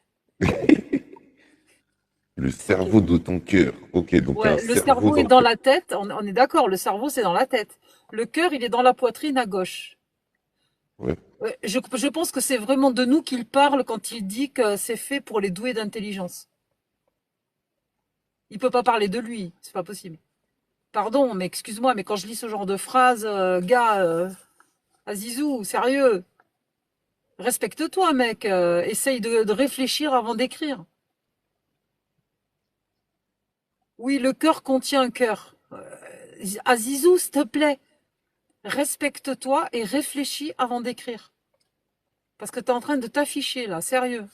Le Ok. cerveau de ton cœur. Ok, donc il y a un Ouais, le cerveau cerveau dans est le dans cœur. la tête. On est d'accord, le cerveau, c'est dans la tête. Le cœur, il est dans la poitrine à gauche. Ouais. Ouais, je pense que c'est vraiment de nous qu'il parle quand il dit que c'est fait pour les doués d'intelligence. Il peut pas parler de lui, c'est pas possible. Pardon, mais excuse-moi, mais quand je lis ce genre de phrase, gars, Azizou, sérieux, respecte-toi, mec. Essaye de réfléchir avant d'écrire. Oui, le cœur contient un cœur. Azizou, s'il te plaît, respecte-toi et réfléchis avant d'écrire. Parce que tu es en train de t'afficher là, sérieux.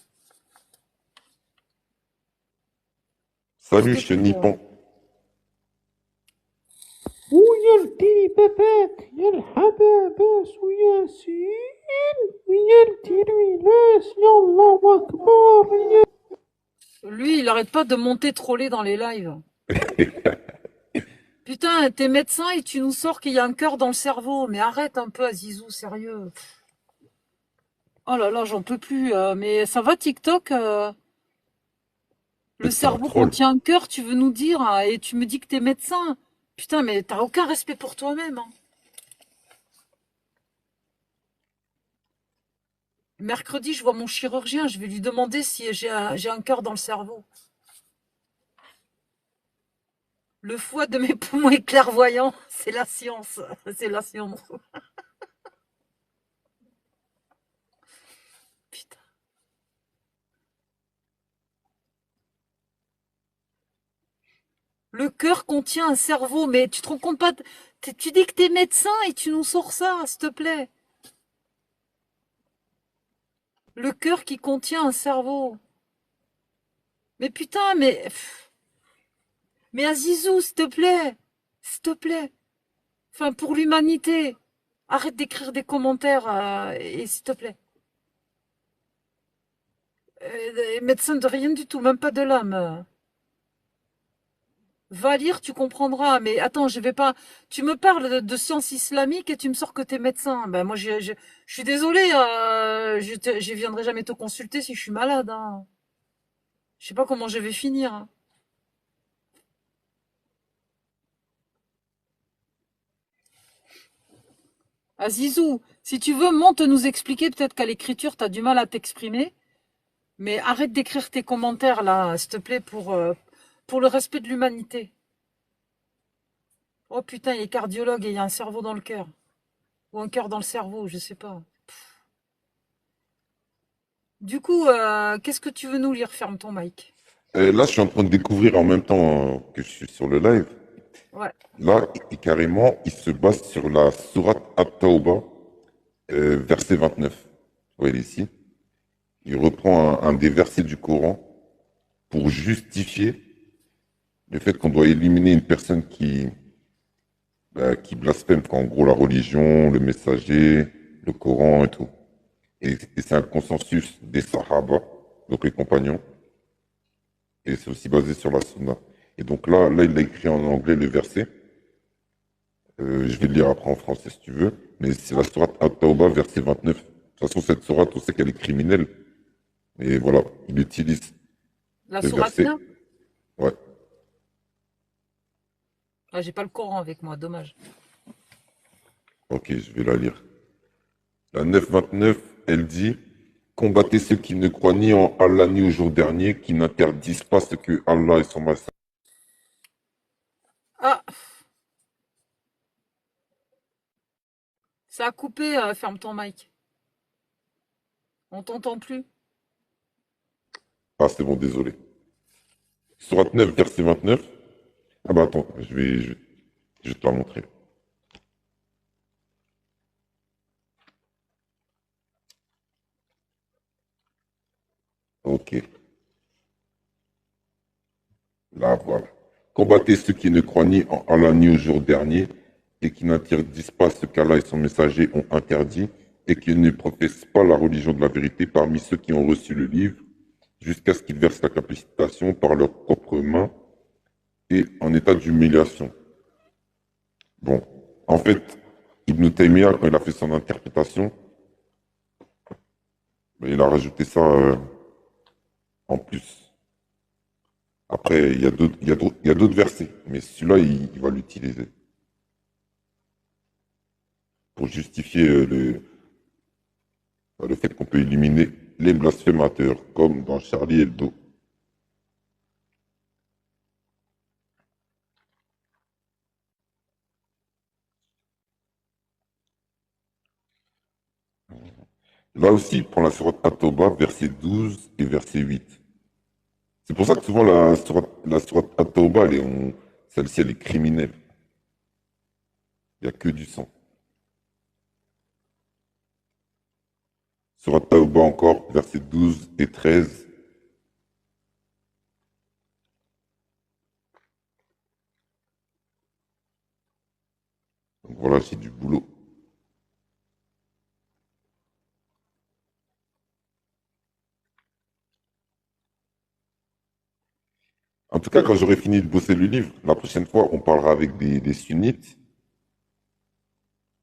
Salut, C'était pour... Chenipan. ويا الديبابات يا الحبابات وياسين ويا التلوينات يا الله أكبر يا Lui, il arrête pas de monter troller dans les lives. Putain, t'es médecin et tu nous sors qu'il y a un cœur dans le cerveau. Mais arrête un peu, Azizou, sérieux. Oh là là, j'en peux plus. Mais ça va, TikTok le C'est un cerveau troll. contient un cœur, tu veux nous dire, hein, et tu me dis que t'es médecin. Putain, mais t'as aucun respect pour toi-même. Hein. Mercredi, je vois mon chirurgien, je vais lui demander si j'ai un cœur dans le cerveau. Le foie de mes poumons est clairvoyant, c'est la science. C'est la science. Putain. Le cœur contient un cerveau, mais tu te rends compte pas, tu dis que t'es médecin et tu nous sors ça, s'il te plaît. Le cœur qui contient un cerveau. Mais putain, mais Azizou, s'il te plaît. S'il te plaît. Enfin, pour l'humanité. Arrête d'écrire des commentaires, et s'il te plaît. Médecin de rien du tout, même pas de l'âme. Va lire, tu comprendras. Mais attends, je vais pas. Tu me parles de sciences islamiques et tu me sors que t'es médecin. Ben moi, je suis désolée. Je viendrai jamais te consulter si je suis malade. Hein. Je sais pas comment je vais finir. Hein. Azizou, si tu veux, monte nous expliquer. Peut-être qu'à l'écriture, t'as du mal à t'exprimer. Mais arrête d'écrire tes commentaires là, s'il te plaît, pour le respect de l'humanité. Oh putain, il est cardiologue et il y a un cerveau dans le cœur. Ou un cœur dans le cerveau, je sais pas. Du coup, qu'est-ce que tu veux nous lire? Ferme ton mic. Là, je suis en train de découvrir en même temps que je suis sur le live. Ouais. Là, carrément, il se base sur la sourate At-Tawbah, verset 29. Vous voyez ici. Il reprend un des versets du Coran pour justifier le fait qu'on doit éliminer une personne qui blasphème, quoi. En gros, la religion, le messager, le Coran et tout. Et c'est un consensus des Sahaba, donc les compagnons. Et c'est aussi basé sur la Sunna. Et donc là, il a écrit en anglais le verset. Je vais le lire après en français si tu veux. Mais c'est la sourate At-Tawbah, verset 29. De toute façon, cette sourate, on sait qu'elle est criminelle. Et voilà, il utilise La le sourate verset. là? Ouais, Ah, j'ai pas le Coran avec moi, dommage. ok, je vais la lire. La 9-29, elle dit: combattez ceux qui ne croient ni en Allah ni au jour dernier, qui n'interdisent pas ce que Allah et son message. Ah, ça a coupé, ferme ton mic. On t'entend plus. Ah, c'est bon, désolé. Sourate 9, verset 29. Ah bah attends, je vais te la montrer. Ok, là voilà. Combattez ceux qui ne croient ni en Allah ni au jour dernier, et qui n'interdisent pas ce qu'Allah et son messager ont interdit, et qui ne professent pas la religion de la vérité parmi ceux qui ont reçu le livre, jusqu'à ce qu'ils versent la capitation par leurs propres mains et en état d'humiliation. Bon, en fait, Ibn Taymiyyah, quand il a fait son interprétation, ben, il a rajouté ça en plus. Après, il y a d'autres versets, mais celui-là, il va l'utiliser pour justifier le fait qu'on peut éliminer les blasphémateurs, comme dans Charlie Hebdo. Là aussi, il prend la sourate At-Tawbah, verset 12 et verset 8. C'est pour ça que souvent la sourate At-Tawbah, celle-ci, elle est criminelle. Il n'y a que du sang. Sourate At-Tawbah encore, verset 12 et 13. Donc voilà, j'ai du boulot. En tout cas, quand j'aurai fini de bosser le livre, la prochaine fois, on parlera avec des sunnites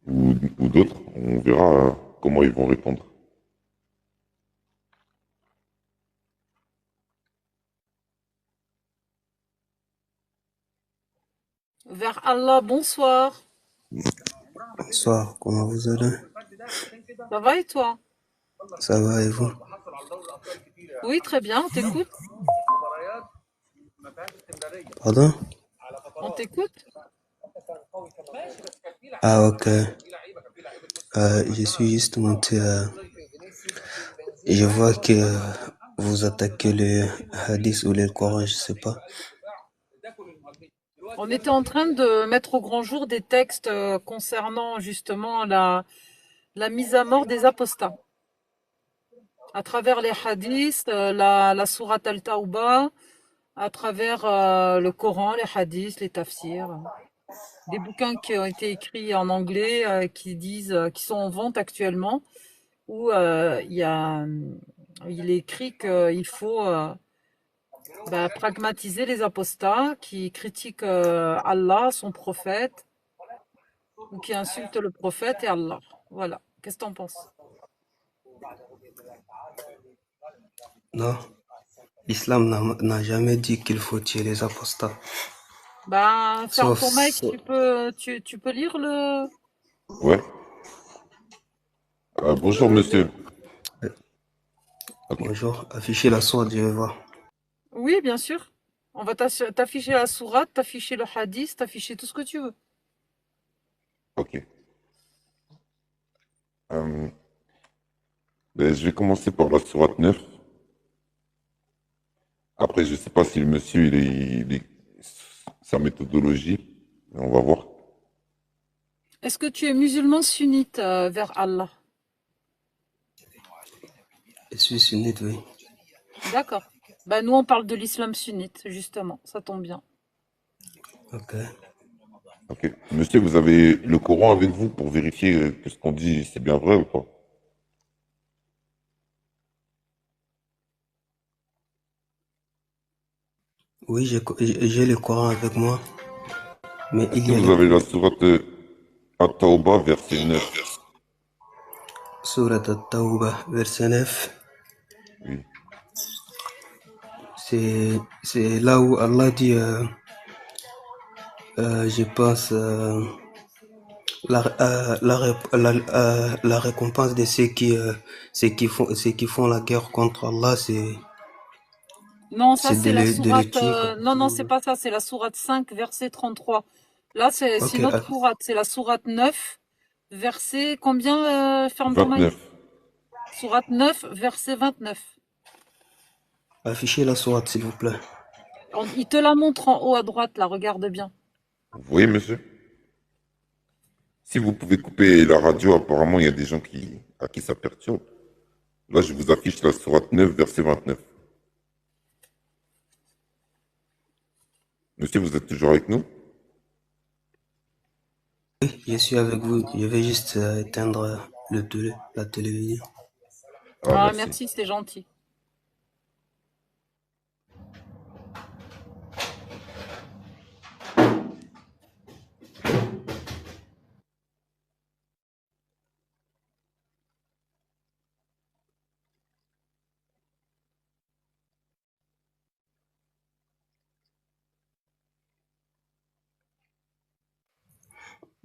ou d'autres. On verra comment ils vont répondre. Vers Allah, bonsoir. Bonsoir, comment vous allez? Ça va et toi? Ça va et vous? Oui, très bien, on t'écoute. Pardon? On t'écoute. Ah ok. Je suis juste monté. Je vois que vous attaquez le hadith ou le Coran, je sais pas. On était en train de mettre au grand jour des textes concernant justement la mise à mort des apostats. à travers les hadiths, la sourate Al-Tawbah, à travers le Coran, les hadiths, les tafsirs. Des bouquins qui ont été écrits en anglais, qui sont en vente actuellement, où il est écrit qu'il faut pragmatiser les apostats qui critiquent Allah, son prophète, ou qui insultent le prophète et Allah. Voilà. Qu'est-ce que t'en penses? Non, l'islam n'a jamais dit qu'il faut tuer les apostats. Ferme Sauf, ton mic, sauf- tu peux lire le... Ouais. Bonjour, monsieur. Ok. bonjour, affichez la sourate, je vais voir. Oui, bien sûr. On va t'afficher la sourate, t'afficher le hadith, t'afficher tout ce que tu veux. Ok. Euh, je vais commencer par la sourate 9. Après, je ne sais pas si le monsieur, sa méthodologie, mais on va voir. Est-ce que tu es musulman sunnite vers Allah? Je suis sunnite, oui. D'accord. Nous, on parle de l'islam sunnite, justement. Ça tombe bien. Ok. Ok. Monsieur, vous avez le Coran avec vous pour vérifier que ce qu'on dit, c'est bien vrai ou pas? Oui, j'ai le Coran avec moi, mais Est-ce il que y a vous avez la sourate At-Tawbah, verset 9? Surat At-Tawbah, verset 9. Oui. C'est là où Allah dit, je pense, la récompense de ceux qui font la guerre contre Allah, Non, ça, c'est c'est la de le sourate... tuer. non, c'est pas ça. C'est la sourate 5, verset 33. Là, c'est Ok, une autre sourate. C'est la sourate 9, verset... Combien, ferme ton mic? 29. Sourate 9, verset 29. affichez la sourate, s'il vous plaît. Il te la montre en haut à droite, là. Regarde bien. Vous voyez, monsieur? Si vous pouvez couper la radio, apparemment, il y a des gens à qui ça perturbe. Là, je vous affiche la sourate 9, verset 29. Monsieur, vous êtes toujours avec nous? Oui, je suis avec vous. Je vais juste éteindre la télévision. Ah, Merci. merci, c'est gentil.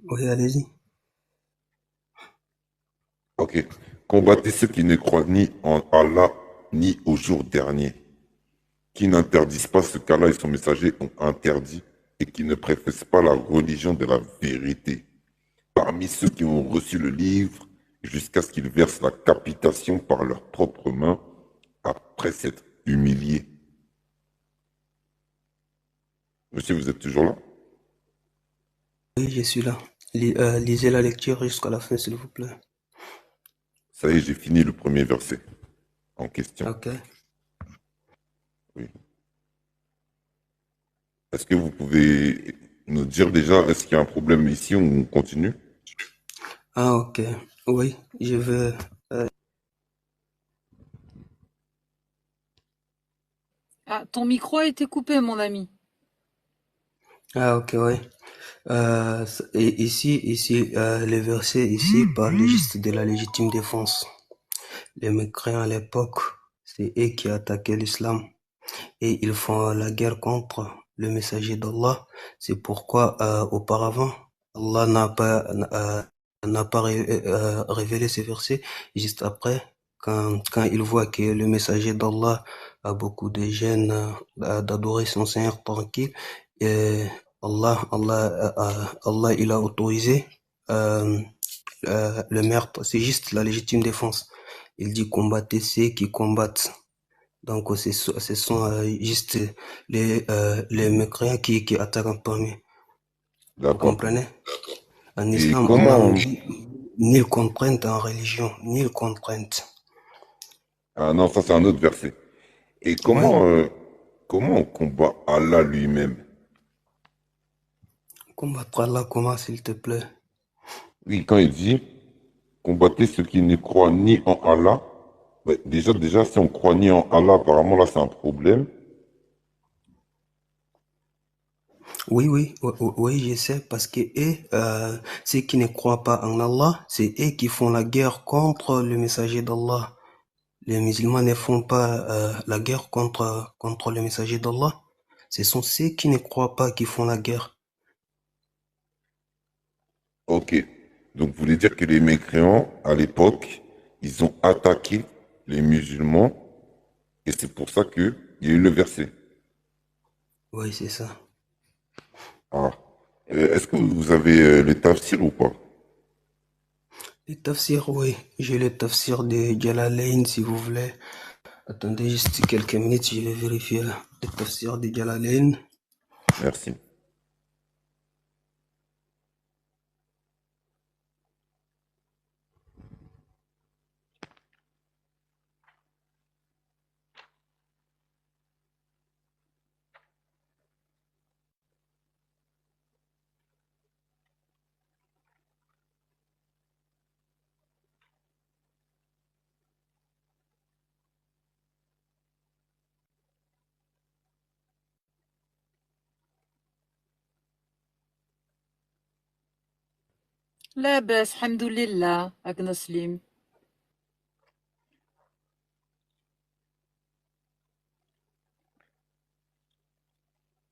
Oui, allez-y. Ok. Combattez ceux qui ne croient ni en Allah, ni au jour dernier, qui n'interdisent pas ce qu'Allah et son messager ont interdit et qui ne préfèrent pas la religion de la vérité. Parmi ceux qui ont reçu le livre, jusqu'à ce qu'ils versent la capitation par leurs propres mains, après s'être humiliés. Monsieur, vous êtes toujours là? Oui, je suis là. Lisez la lecture jusqu'à la fin, s'il vous plaît. Ça y est, j'ai fini le premier verset en question. Ok. Oui. Est-ce que vous pouvez nous dire déjà, est-ce qu'il y a un problème ici ou on continue? Ah, ok. Oui, je veux... Ah, ton micro a été coupé, mon ami. Ah, ok, oui. Et ici, le verset ici parle juste de la légitime défense. Les mécréants à l'époque, c'est eux qui attaquaient l'islam et ils font la guerre contre le messager d'Allah. C'est pourquoi auparavant, Allah n'a pas révélé ces versets. Juste après, quand il voit que le messager d'Allah a beaucoup de gêne d'adorer son Seigneur tranquille, et Allah, il a autorisé le meurtre. C'est juste la légitime défense. Il dit combattez ceux qui combattent. Donc ce sont juste les mécréants qui attaquent en premier. Vous D'accord. comprenez? En Et islam, Allah comment... ne dit nulle contrainte en religion, nulle contrainte. Ah non, ça c'est un autre verset. Et Ouais, comment on combat Allah lui-même? combattre Allah, comment, s'il te plaît? Oui, quand il dit combattez ceux qui ne croient ni en Allah, ouais, déjà, si on croit ni en Allah, apparemment là c'est un problème. Oui, oui, oui, oui, oui, je sais, parce que eux, ceux qui ne croient pas en Allah, c'est eux qui font la guerre contre le messager d'Allah. Les musulmans ne font pas la guerre contre le messager d'Allah. Ce sont ceux qui ne croient pas qui font la guerre. Ok. Donc vous voulez dire que les mécréants, à l'époque, ils ont attaqué les musulmans et c'est pour ça qu'il y a eu le verset. Oui, c'est ça. Ah. Est-ce que vous avez les tafsirs ou pas? Les tafsirs, oui, j'ai le tafsir de Jalalain, si vous voulez. Attendez juste quelques minutes, je vais vérifier le tafsir de Jalalain. Merci. لاباس الحمد لله أغنسليم.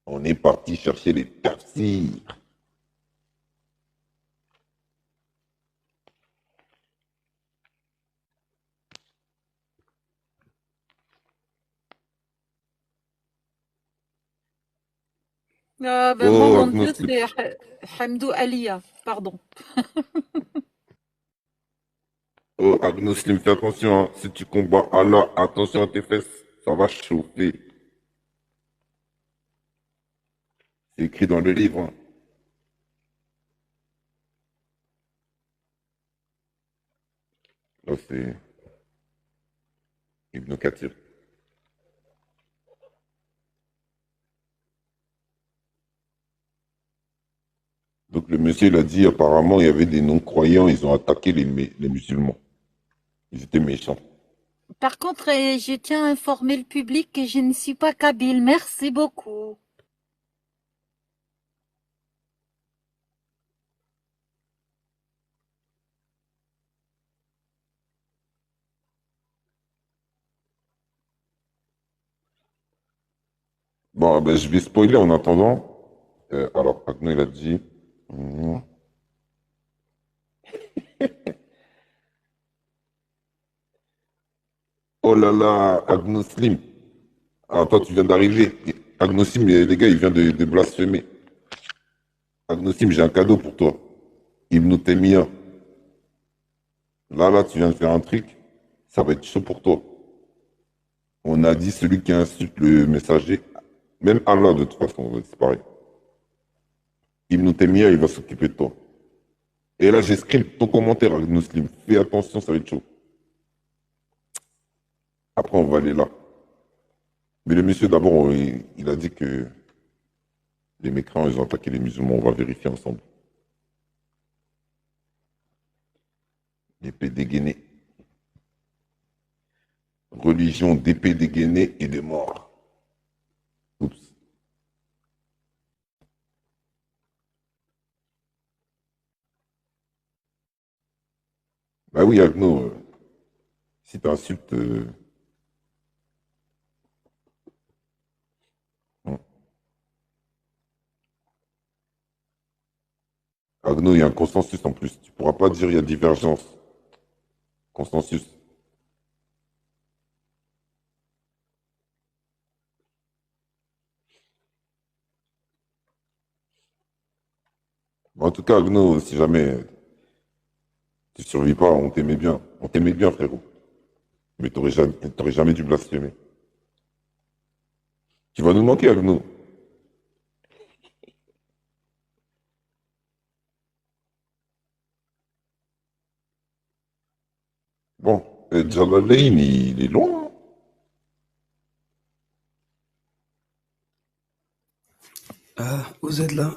On est parti chercher les tafsirs. Moi, Oh, mon Dieu, Agnos, c'est Hamdou Alia. Pardon. oh, Agnos Lim, fais attention, hein. Si tu combats Allah, attention à tes fesses, ça va chauffer. C'est écrit dans le livre, hein. Là, c'est Ibn Kathir. Donc le monsieur, il a dit, apparemment, il y avait des non-croyants, ils ont attaqué les musulmans. Ils étaient méchants. Par contre, je tiens à informer le public que je ne suis pas kabyle. Merci beaucoup. Bon, ben, je vais spoiler en attendant. Alors, Agno, il a dit... Oh là là, Agnoslim. Ah, toi, tu viens d'arriver. Agnoslim, les gars, il vient de blasphémer. Agnoslim, j'ai un cadeau pour toi. Ibn Taymiyyah. Là, tu viens de faire un truc. Ça va être chaud pour toi. On a dit celui qui insulte le messager. Même Allah, de toute façon, c'est pareil. Ibn Taymiyyah, il va s'occuper de toi. Et là, j'escrime ton commentaire, Agnoslim. Fais attention, ça va être chaud. Après, on va aller là. Mais le monsieur, d'abord, il a dit que les mécréants, ils ont attaqué les musulmans. On va vérifier ensemble. L'épée dégainée. Religion d'épée dégainée et de mort. Oups. Bah oui, Agno, si t'insultes... Agno, il y a un consensus en plus. Tu pourras pas dire il y a divergence. Consensus. En tout cas, Agno, si jamais tu survis pas, on t'aimait bien. On t'aimait bien, frérot. Mais t'aurais jamais dû blasphémer. Tu vas nous manquer, Agno. Bon. Jalalain, il est loin. Ah, vous êtes là?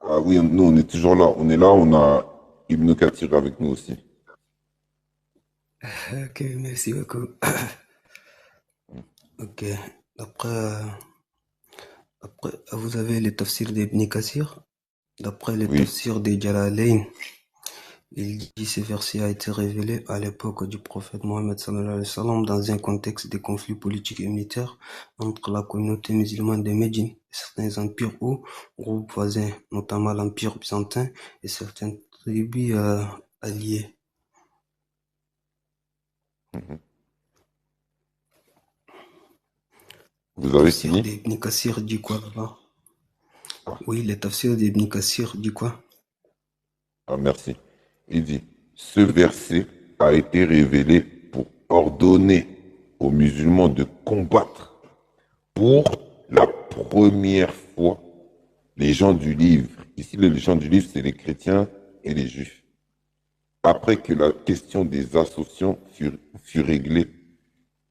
Ah oui, nous, on est toujours là. On est là, on a Ibn Kathir avec nous aussi. Ok, merci beaucoup. Ok, après, après vous avez les tafsirs d'Ibn Kathir. D'après les Oui. tafsirs des Jalalain, il dit ce verset a été révélé à l'époque du prophète Mohammed sallallahu alayhi wa sallam dans un contexte de conflits politiques et militaires entre la communauté musulmane de Médine et certains empires ou groupes voisins, notamment l'empire byzantin et certaines tribus alliées. Mhm. Vous avez Tafsir fini? d'Ibn Kathir dit quoi là-bas? Ah, Oui, le tafsir d'Ibn Kathir dit quoi? ah, merci. Il dit, ce verset a été révélé pour ordonner aux musulmans de combattre pour la première fois les gens du livre. Ici, les gens du livre, c'est les chrétiens et les juifs. Après que la question des associations fut réglée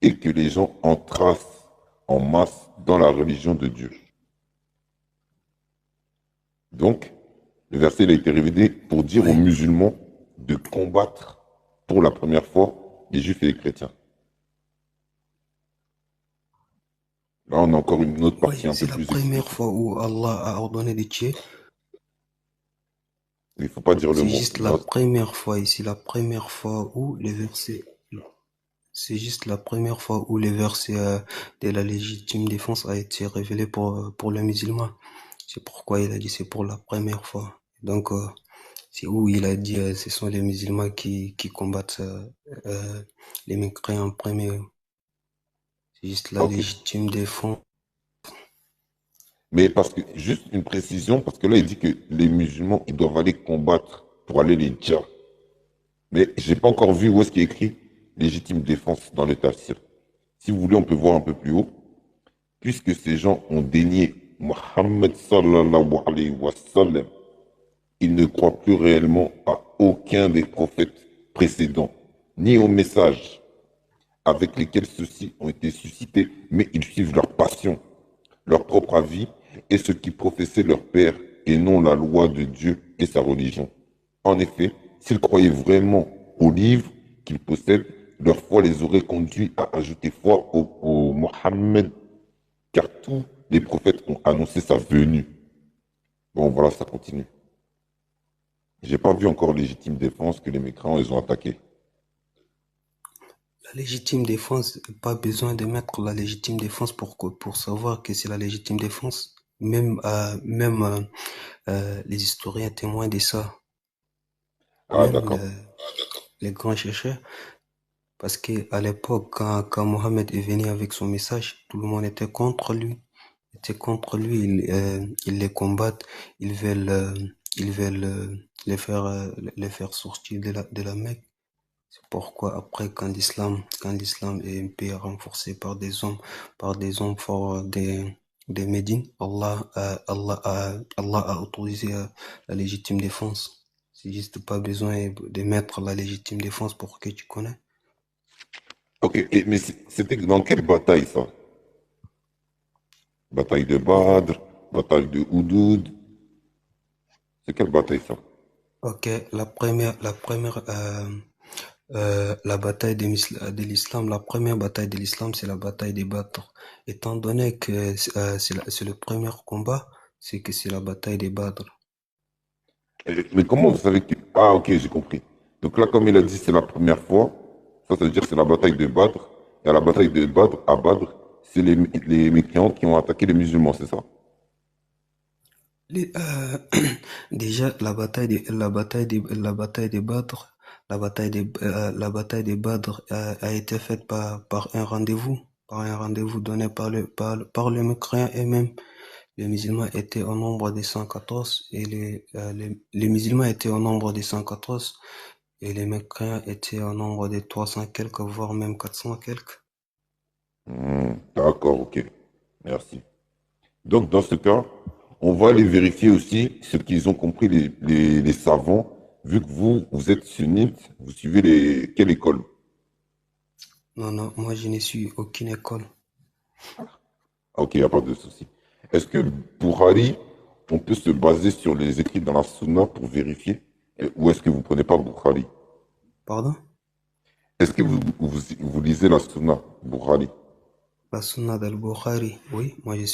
et que les gens entrassent en masse dans la religion de Dieu. Donc, le verset il a été révélé pour dire aux Oui, musulmans de combattre pour la première fois les juifs et les chrétiens. Là, on a encore une autre oui, partie un peu c'est la plus première explicite. fois où Allah a ordonné de tuer. Il ne faut pas dire le C'est mot. juste la Là, première fois ici, la première fois où les versets, c'est juste la première fois où les versets de la légitime défense a été révélé pour le musulman. C'est pourquoi il a dit c'est pour la première fois. Donc, c'est où il a dit ce sont les musulmans qui combattent les mécréants en premier. C'est juste la ok. légitime défense. Mais parce que, juste une précision, parce que là, il dit que les musulmans, ils doivent aller combattre pour aller les dire. Mais j'ai pas encore vu où est-ce qu'il est écrit légitime défense dans le tafsir. Si vous voulez, on peut voir un peu plus haut. Puisque ces gens ont dénié Mohammed sallallahu alayhi wa sallam, ils ne croient plus réellement à aucun des prophètes précédents, ni aux messages avec lesquels ceux-ci ont été suscités, mais ils suivent leur passion, leur propre avis et ce qui professait leur père, et non la loi de Dieu et sa religion. En effet, s'ils croyaient vraiment au livre qu'ils possèdent, leur foi les aurait conduits à ajouter foi au Mohammed, car tous les prophètes ont annoncé sa venue. Bon, voilà, ça continue. J'ai pas vu encore légitime défense que les mécréants, ils ont attaqué. La légitime défense, pas besoin de mettre la légitime défense pour savoir que c'est la légitime défense. Même les historiens témoignent de ça. Ah, Même d'accord. les grands chercheurs. Parce que à l'époque, quand Mohammed est venu avec son message, tout le monde était contre lui. Ils les combattent, ils veulent les faire sortir de la Mecque. C'est pourquoi après, quand l'islam est un peu renforcé par des hommes forts des Médines, Allah a autorisé la légitime défense. C'est juste pas besoin de mettre la légitime défense pour que tu connais. Ok, mais c'était dans quelle bataille ça? Bataille de Badr, bataille de Houdoud. C'est quelle bataille ça? Ok, la bataille de l'islam, la première bataille de l'islam, c'est la bataille des Badr. Étant donné que c'est le premier combat, c'est que c'est la bataille des Badr. Mais comment vous savez que... Ah, ok, j'ai compris. Donc là, comme il a dit, c'est la première fois. Ça veut dire que c'est la bataille de Badr. Et à la bataille de Badr, à Badr, c'est les mécréants qui ont attaqué les musulmans, c'est ça? Les, euh, déjà, la bataille des Badr a été faite par un rendez-vous donné par les mécréants eux-mêmes. Les musulmans étaient au nombre de 114 et les musulmans étaient au nombre de 114 et les mécréants étaient au nombre de 300 quelques, voire même 400 quelques. D'accord, ok. Merci. Donc, dans ce cas, on va aller vérifier aussi ce qu'ils ont compris, les savants, vu que vous êtes sunnite, vous suivez quelle école? Non, non, moi je n'ai su aucune école. Ok, il n'y a pas de souci. Est-ce que Bukhari, on peut se baser sur les écrits dans la Sunna pour vérifier? Ou est-ce que vous ne prenez pas Bukhari? Pardon? Est-ce que vous lisez la Sunna, Bukhari? La Sunna d'Al-Bukhari. Oui, moi je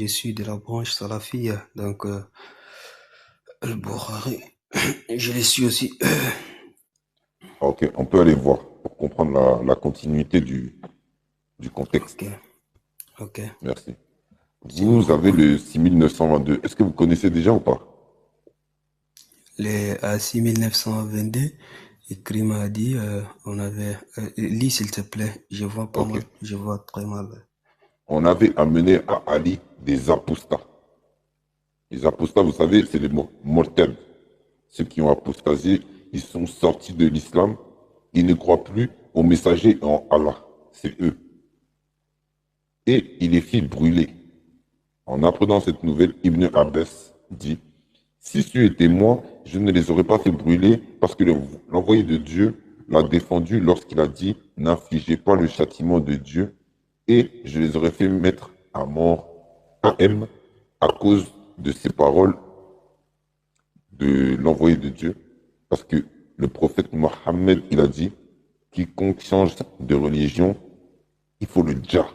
suis de la branche salafia. Donc, Al-Bukhari, je l'ai su aussi. Ok, on peut aller voir pour comprendre la continuité du contexte. Ok, ok. Merci. C'est moi. Vous avez le 6922. Est-ce que vous connaissez déjà ou pas? Les 6922, écrit m'a dit, on avait. Lis s'il te plaît, je vois pas Ok. mal, je vois très mal. On avait amené à Ali des apostats. Les apostats, vous savez, c'est les mortels. Ceux qui ont apostasé, ils sont sortis de l'islam. Ils ne croient plus aux messagers en Allah. C'est eux. Et il les fit brûler. En apprenant cette nouvelle, Ibn Abbas dit, si c'eût été moi, je ne les aurais pas fait brûler parce que l'envoyé de Dieu l'a défendu lorsqu'il a dit, n'infligez pas le châtiment de Dieu, et je les aurais fait mettre à mort, à M, à cause de ces paroles de l'envoyé de Dieu, parce que le prophète Mohammed, il a dit, quiconque change de religion, il faut le dja.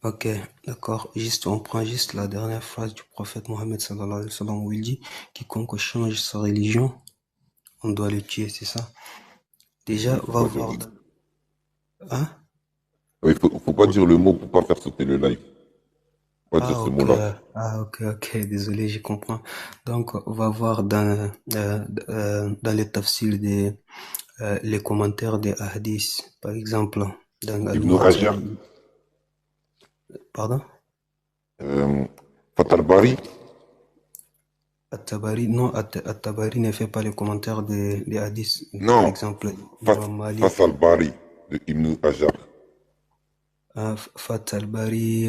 Ok, d'accord. Juste, on prend juste la dernière phrase du prophète Mohammed sallallahu alayhi wa sallam où il dit, quiconque change sa religion, on doit le tuer, c'est ça? Déjà, Il faut va pas dire, voir. Hein? faut pas dire le mot pour pas faire sauter le live. Faut pas dire Ah, ce ok. mot-là. Ah, ok, ok. Désolé, je comprends. Donc, on va voir dans les tafsir les commentaires des hadiths. Par exemple, dans Ibn Al-Mu'atta. Hajar, Pardon? Fatal Bari, At-Tabari, non, At-Tabari ne fait pas les commentaires des hadiths. Par non, exemple, Fat, Imam Malik, Fatal Bari de Ibn Hajar. Fat al-Bari,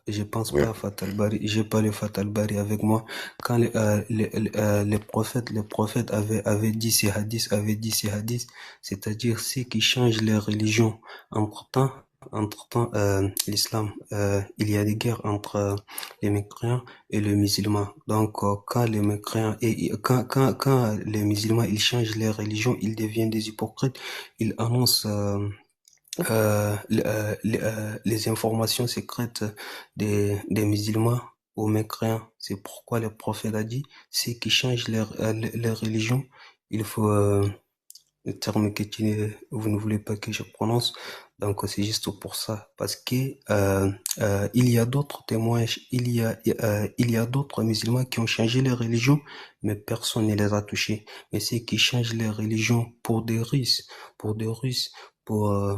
je pense Ouais. pas Fat al-Bari, j'ai pas le Fat al-Bari avec moi. Quand les prophètes avaient dit ces hadiths, c'est-à-dire ceux qui changent leur religion. Entre-temps, l'islam, il y a des guerres entre les mécréants et les musulmans. Donc, quand les mécréants quand les musulmans ils changent leur religion, ils deviennent des hypocrites. Ils annoncent les informations secrètes des musulmans aux mécréants. C'est pourquoi le prophète a dit, ceux qui changent leur religion, il faut le terme que vous ne voulez pas que je prononce. Donc c'est juste pour ça, parce que il y a d'autres témoins, il y a d'autres musulmans qui ont changé leur religion, mais personne ne les a touchés. Mais ceux qui changent leur religion pour des Russes, pour euh,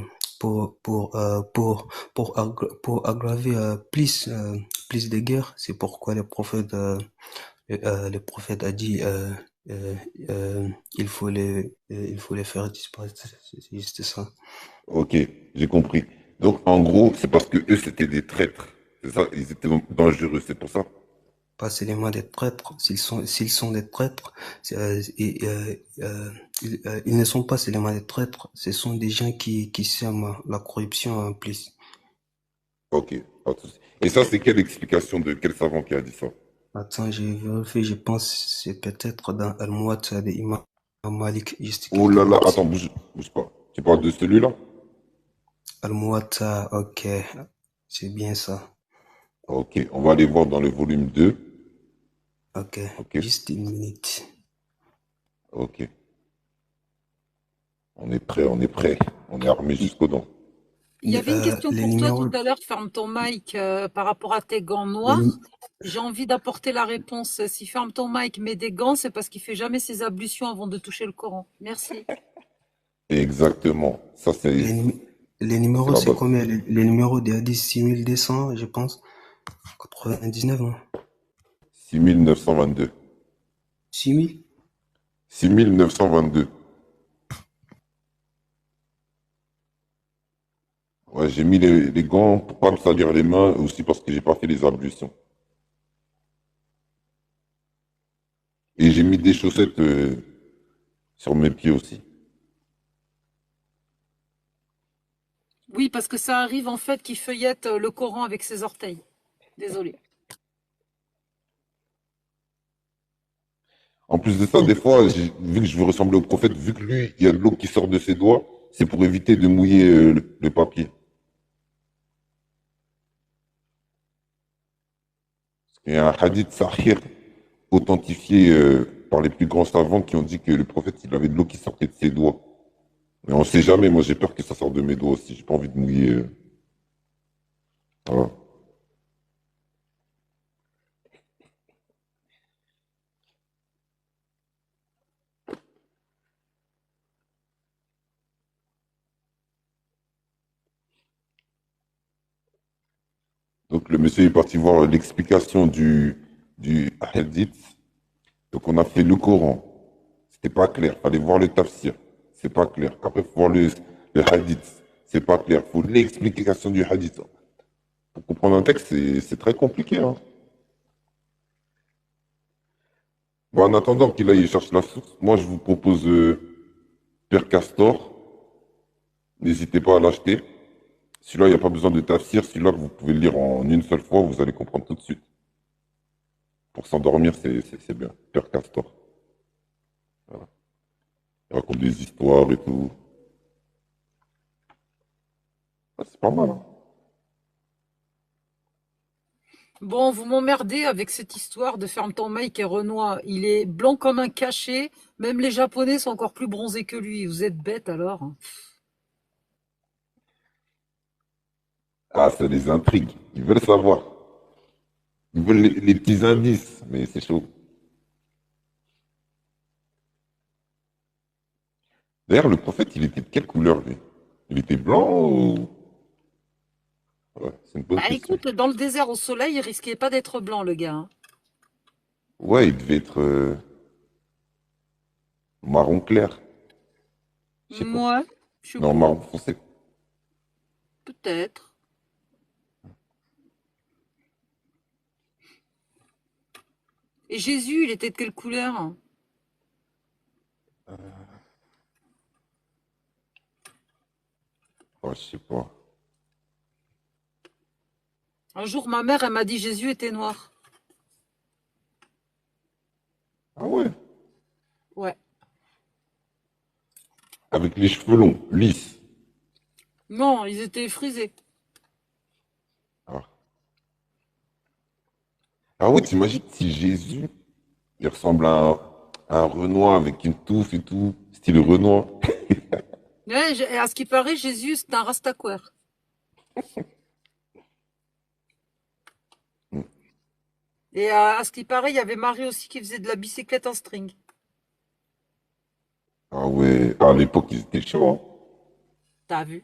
pour aggraver plus de guerres, c'est pourquoi le prophète a dit euh, il faut les faire disparaître. C'est juste ça. Ok, j'ai compris. Donc, en gros, c'est parce que eux, c'était des traîtres. C'est ça, ils étaient dangereux, c'est pour ça. Pas seulement des traîtres. S'ils sont des traîtres, ils ne sont pas seulement des traîtres. Ce sont des gens qui sèment la corruption en plus. Ok, pas de souci. Et ça, c'est quelle explication de quel savant qui a dit ça? Attends, j'ai vérifié, je pense que c'est peut-être dans Al-Muwatta de Imam Malik, juste Oh quelques là là, versets. attends, bouge pas. Tu parles de celui-là? Al-Muwatta, ok, c'est bien ça. Ok, on va aller voir dans le volume 2. Ok, Ok, juste une minute. ok. On est prêt, on est prêt. On est armé jusqu'aux dents. Il y avait une question Les pour toi numéros, tout à l'heure, ferme ton mic par rapport à tes gants les, noirs. num- J'ai envie d'apporter la réponse. Si ferme ton mic, met des gants, c'est parce qu'il fait jamais ses ablutions avant de toucher le Coran. Merci. Exactement. Ça, les, num- les c'est numéros, la c'est base. combien? Les numéros des hadiths 6200, je pense. 99, non? 6922. 6000? 6922. Ouais, j'ai mis les gants pour pas me salir les mains, aussi parce que j'ai pas fait les ablutions. Et j'ai mis des chaussettes sur mes pieds aussi. Oui, parce que ça arrive en fait qu'il feuillette le Coran avec ses orteils. Désolé. En plus de ça, des fois, vu que je veux ressembler au prophète, vu que lui, il y a de l'eau qui sort de ses doigts, c'est pour éviter de mouiller le papier. Il y a un hadith sahih authentifié par les plus grands savants qui ont dit que le prophète, il avait de l'eau qui sortait de ses doigts. Mais on sait jamais, moi j'ai peur que ça sorte de mes doigts aussi, j'ai pas envie de mouiller. Voilà. Donc le monsieur est parti voir l'explication du hadith. Donc on a fait le Coran. C'était pas clair. Fallait voir le tafsir. C'est pas clair. Après, faut voir le hadith. C'est pas clair. Faut l'explication du hadith. Pour comprendre un texte, c'est très compliqué. Hein. Bon, en attendant qu'il aille chercher la source, moi je vous propose Père Castor. N'hésitez pas à l'acheter. Celui-là, il n'y a pas besoin de tafsir. Celui-là, vous pouvez le lire en une seule fois, vous allez comprendre tout de suite. Pour s'endormir, c'est bien. Père Castor. Voilà. Il raconte des histoires et tout. Ah, c'est pas mal, hein. Bon, vous m'emmerdez avec cette histoire de ferme ton Mike et Renoir. Il est blanc comme un cachet. Même les Japonais sont encore plus bronzés que lui. Vous êtes bêtes alors. Ah, ça les intrigue. Ils veulent savoir. Ils veulent les petits indices, mais c'est chaud. D'ailleurs, le prophète, il était de quelle couleur, lui? Il était blanc ou... Ouais, c'est une bonne Bah question. écoute, dans le désert au soleil, il risquait pas d'être blanc, le gars. Hein. Ouais, il devait être marron clair. Je sais pas. Ouais, je sais Non, pas. marron foncé. Peut-être. Et Jésus, il était de quelle couleur? Oh, je sais pas. Un jour, ma mère, elle m'a dit Jésus était noir. Ah ouais, Ouais. avec les cheveux longs, lisses. Non, ils étaient frisés. Ah, ah ouais, t'imagines si Jésus, il ressemble à un Renoir avec une touffe et tout, style Renoir. Ouais, à ce qui paraît, Jésus, c'est un rastaquouère. Et à ce qui paraît, il y avait Marie aussi qui faisait de la bicyclette en string. Ah ouais, à l'époque, ils étaient chauds, hein. T'as vu?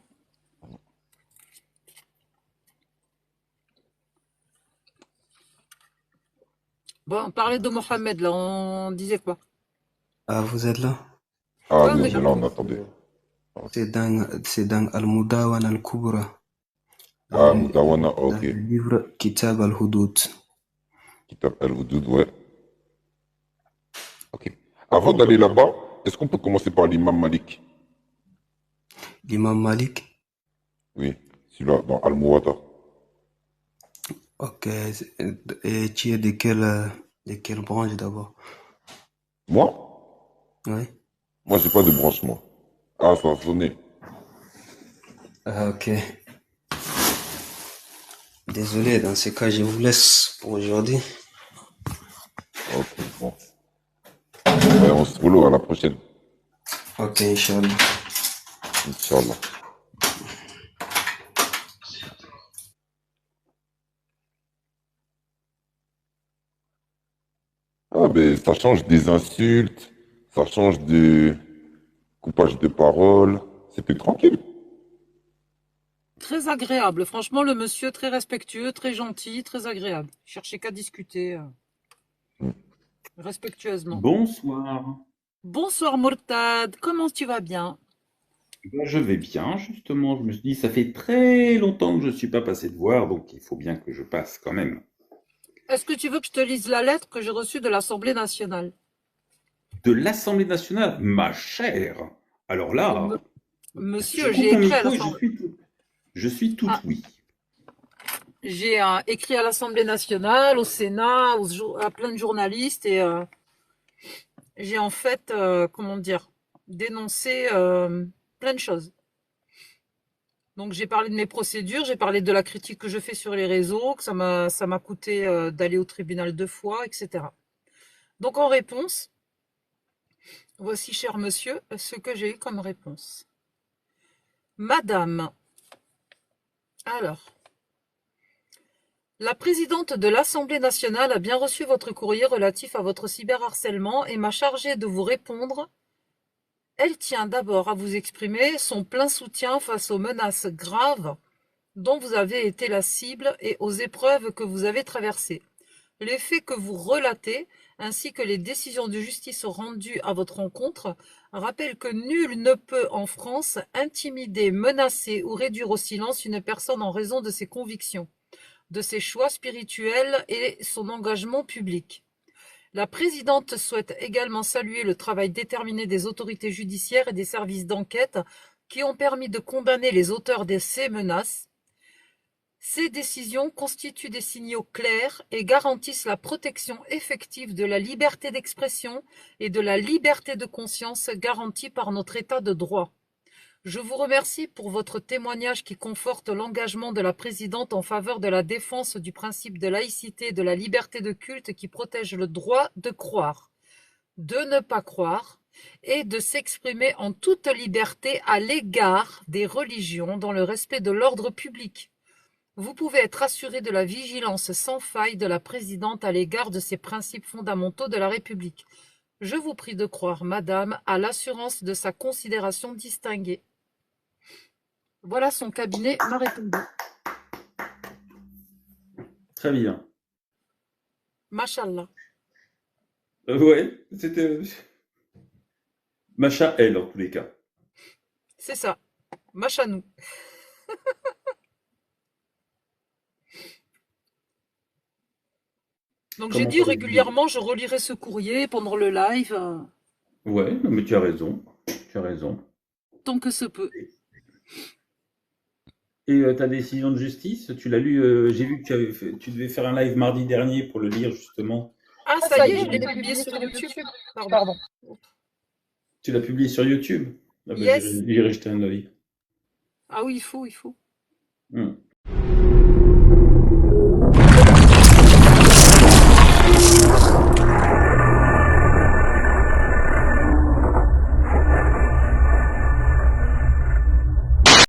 Bon, on parlait de Mohamed, là, on disait quoi? Ah, vous êtes là? Ah, Ouais, nous, on on est est là. là, on attendait. C'est dans Al-Mudawana al-Kubra, dans Ah, le, Mutawana, dans ok. le livre Kitab al-Hudud. Kitab al-Wudud, ouais. Ok. Avant d'aller là-bas, est-ce qu'on peut commencer par l'imam Malik? L'imam Malik. Oui, celui-là, dans Al-Muwatta. Ok. Et tu es de quelle branche d'abord? Moi? Oui. Moi, j'ai pas de branche, moi. Ah, ça a sonné. Ah, ok. Désolé, dans ce cas, je vous laisse pour aujourd'hui. Ok, bon. Ouais, on se follow à la prochaine. Ok, Inch'Allah. Inch'Allah. Ah, ben, ça change des insultes, ça change de coupage de parole. C'était tranquille. Très agréable. Franchement, le monsieur, très respectueux, très gentil, très agréable. Cherchez qu'à discuter respectueusement. Bonsoir. Bonsoir, Murtad. Comment tu vas bien? Ben, je vais bien, justement. Je me suis dit, ça fait très longtemps que je ne suis pas passé te voir, donc il faut bien que je passe quand même. Est-ce que tu veux que je te lise la lettre que j'ai reçue de l'Assemblée nationale? De l'Assemblée nationale, ma chère. Alors là, Monsieur, je j'ai coupe mon écrit à micro et je l'Assemblée. suis tout. Je suis tout Ah, oui. j'ai écrit à l'Assemblée nationale, au Sénat, à plein de journalistes et j'ai en fait, comment dire, dénoncé plein de choses. Donc j'ai parlé de mes procédures, j'ai parlé de la critique que je fais sur les réseaux, que ça m'a coûté d'aller au tribunal 2 fois, etc. Donc en réponse, voici, cher monsieur, ce que j'ai eu comme réponse. Madame, alors, la présidente de l'Assemblée nationale a bien reçu votre courrier relatif à votre cyberharcèlement et m'a chargée de vous répondre. Elle tient d'abord à vous exprimer son plein soutien face aux menaces graves dont vous avez été la cible et aux épreuves que vous avez traversées. Les faits que vous relatez, ainsi que les décisions de justice rendues à votre encontre, rappellent que nul ne peut en France intimider, menacer ou réduire au silence une personne en raison de ses convictions, de ses choix spirituels et son engagement public. La présidente souhaite également saluer le travail déterminé des autorités judiciaires et des services d'enquête qui ont permis de condamner les auteurs de ces menaces. Ces décisions constituent des signaux clairs et garantissent la protection effective de la liberté d'expression et de la liberté de conscience garantie par notre État de droit. Je vous remercie pour votre témoignage qui conforte l'engagement de la présidente en faveur de la défense du principe de laïcité et de la liberté de culte qui protège le droit de croire, de ne pas croire et de s'exprimer en toute liberté à l'égard des religions dans le respect de l'ordre public. Vous pouvez être assuré de la vigilance sans faille de la présidente à l'égard de ces principes fondamentaux de la République. Je vous prie de croire, madame, à l'assurance de sa considération distinguée. Voilà, son cabinet m'a répondu. Très bien. Machallah. Ouais, c'était... Macha elle, en tous les cas. C'est ça. Machanou. Donc j'ai Comment dit ça va régulièrement, je relirai ce courrier pendant le live, Ouais, non, mais tu as raison. Tu as raison. tant que se peut. Et ta décision de justice, tu l'as lu, j'ai vu que tu devais faire un live mardi dernier pour le lire, justement. Ah, ça y est, je l'ai publié sur YouTube. Pardon. Tu l'as publié sur YouTube? Ah ben, Yes. j'irai jeter un œil. Ah oui, il faut. Hmm.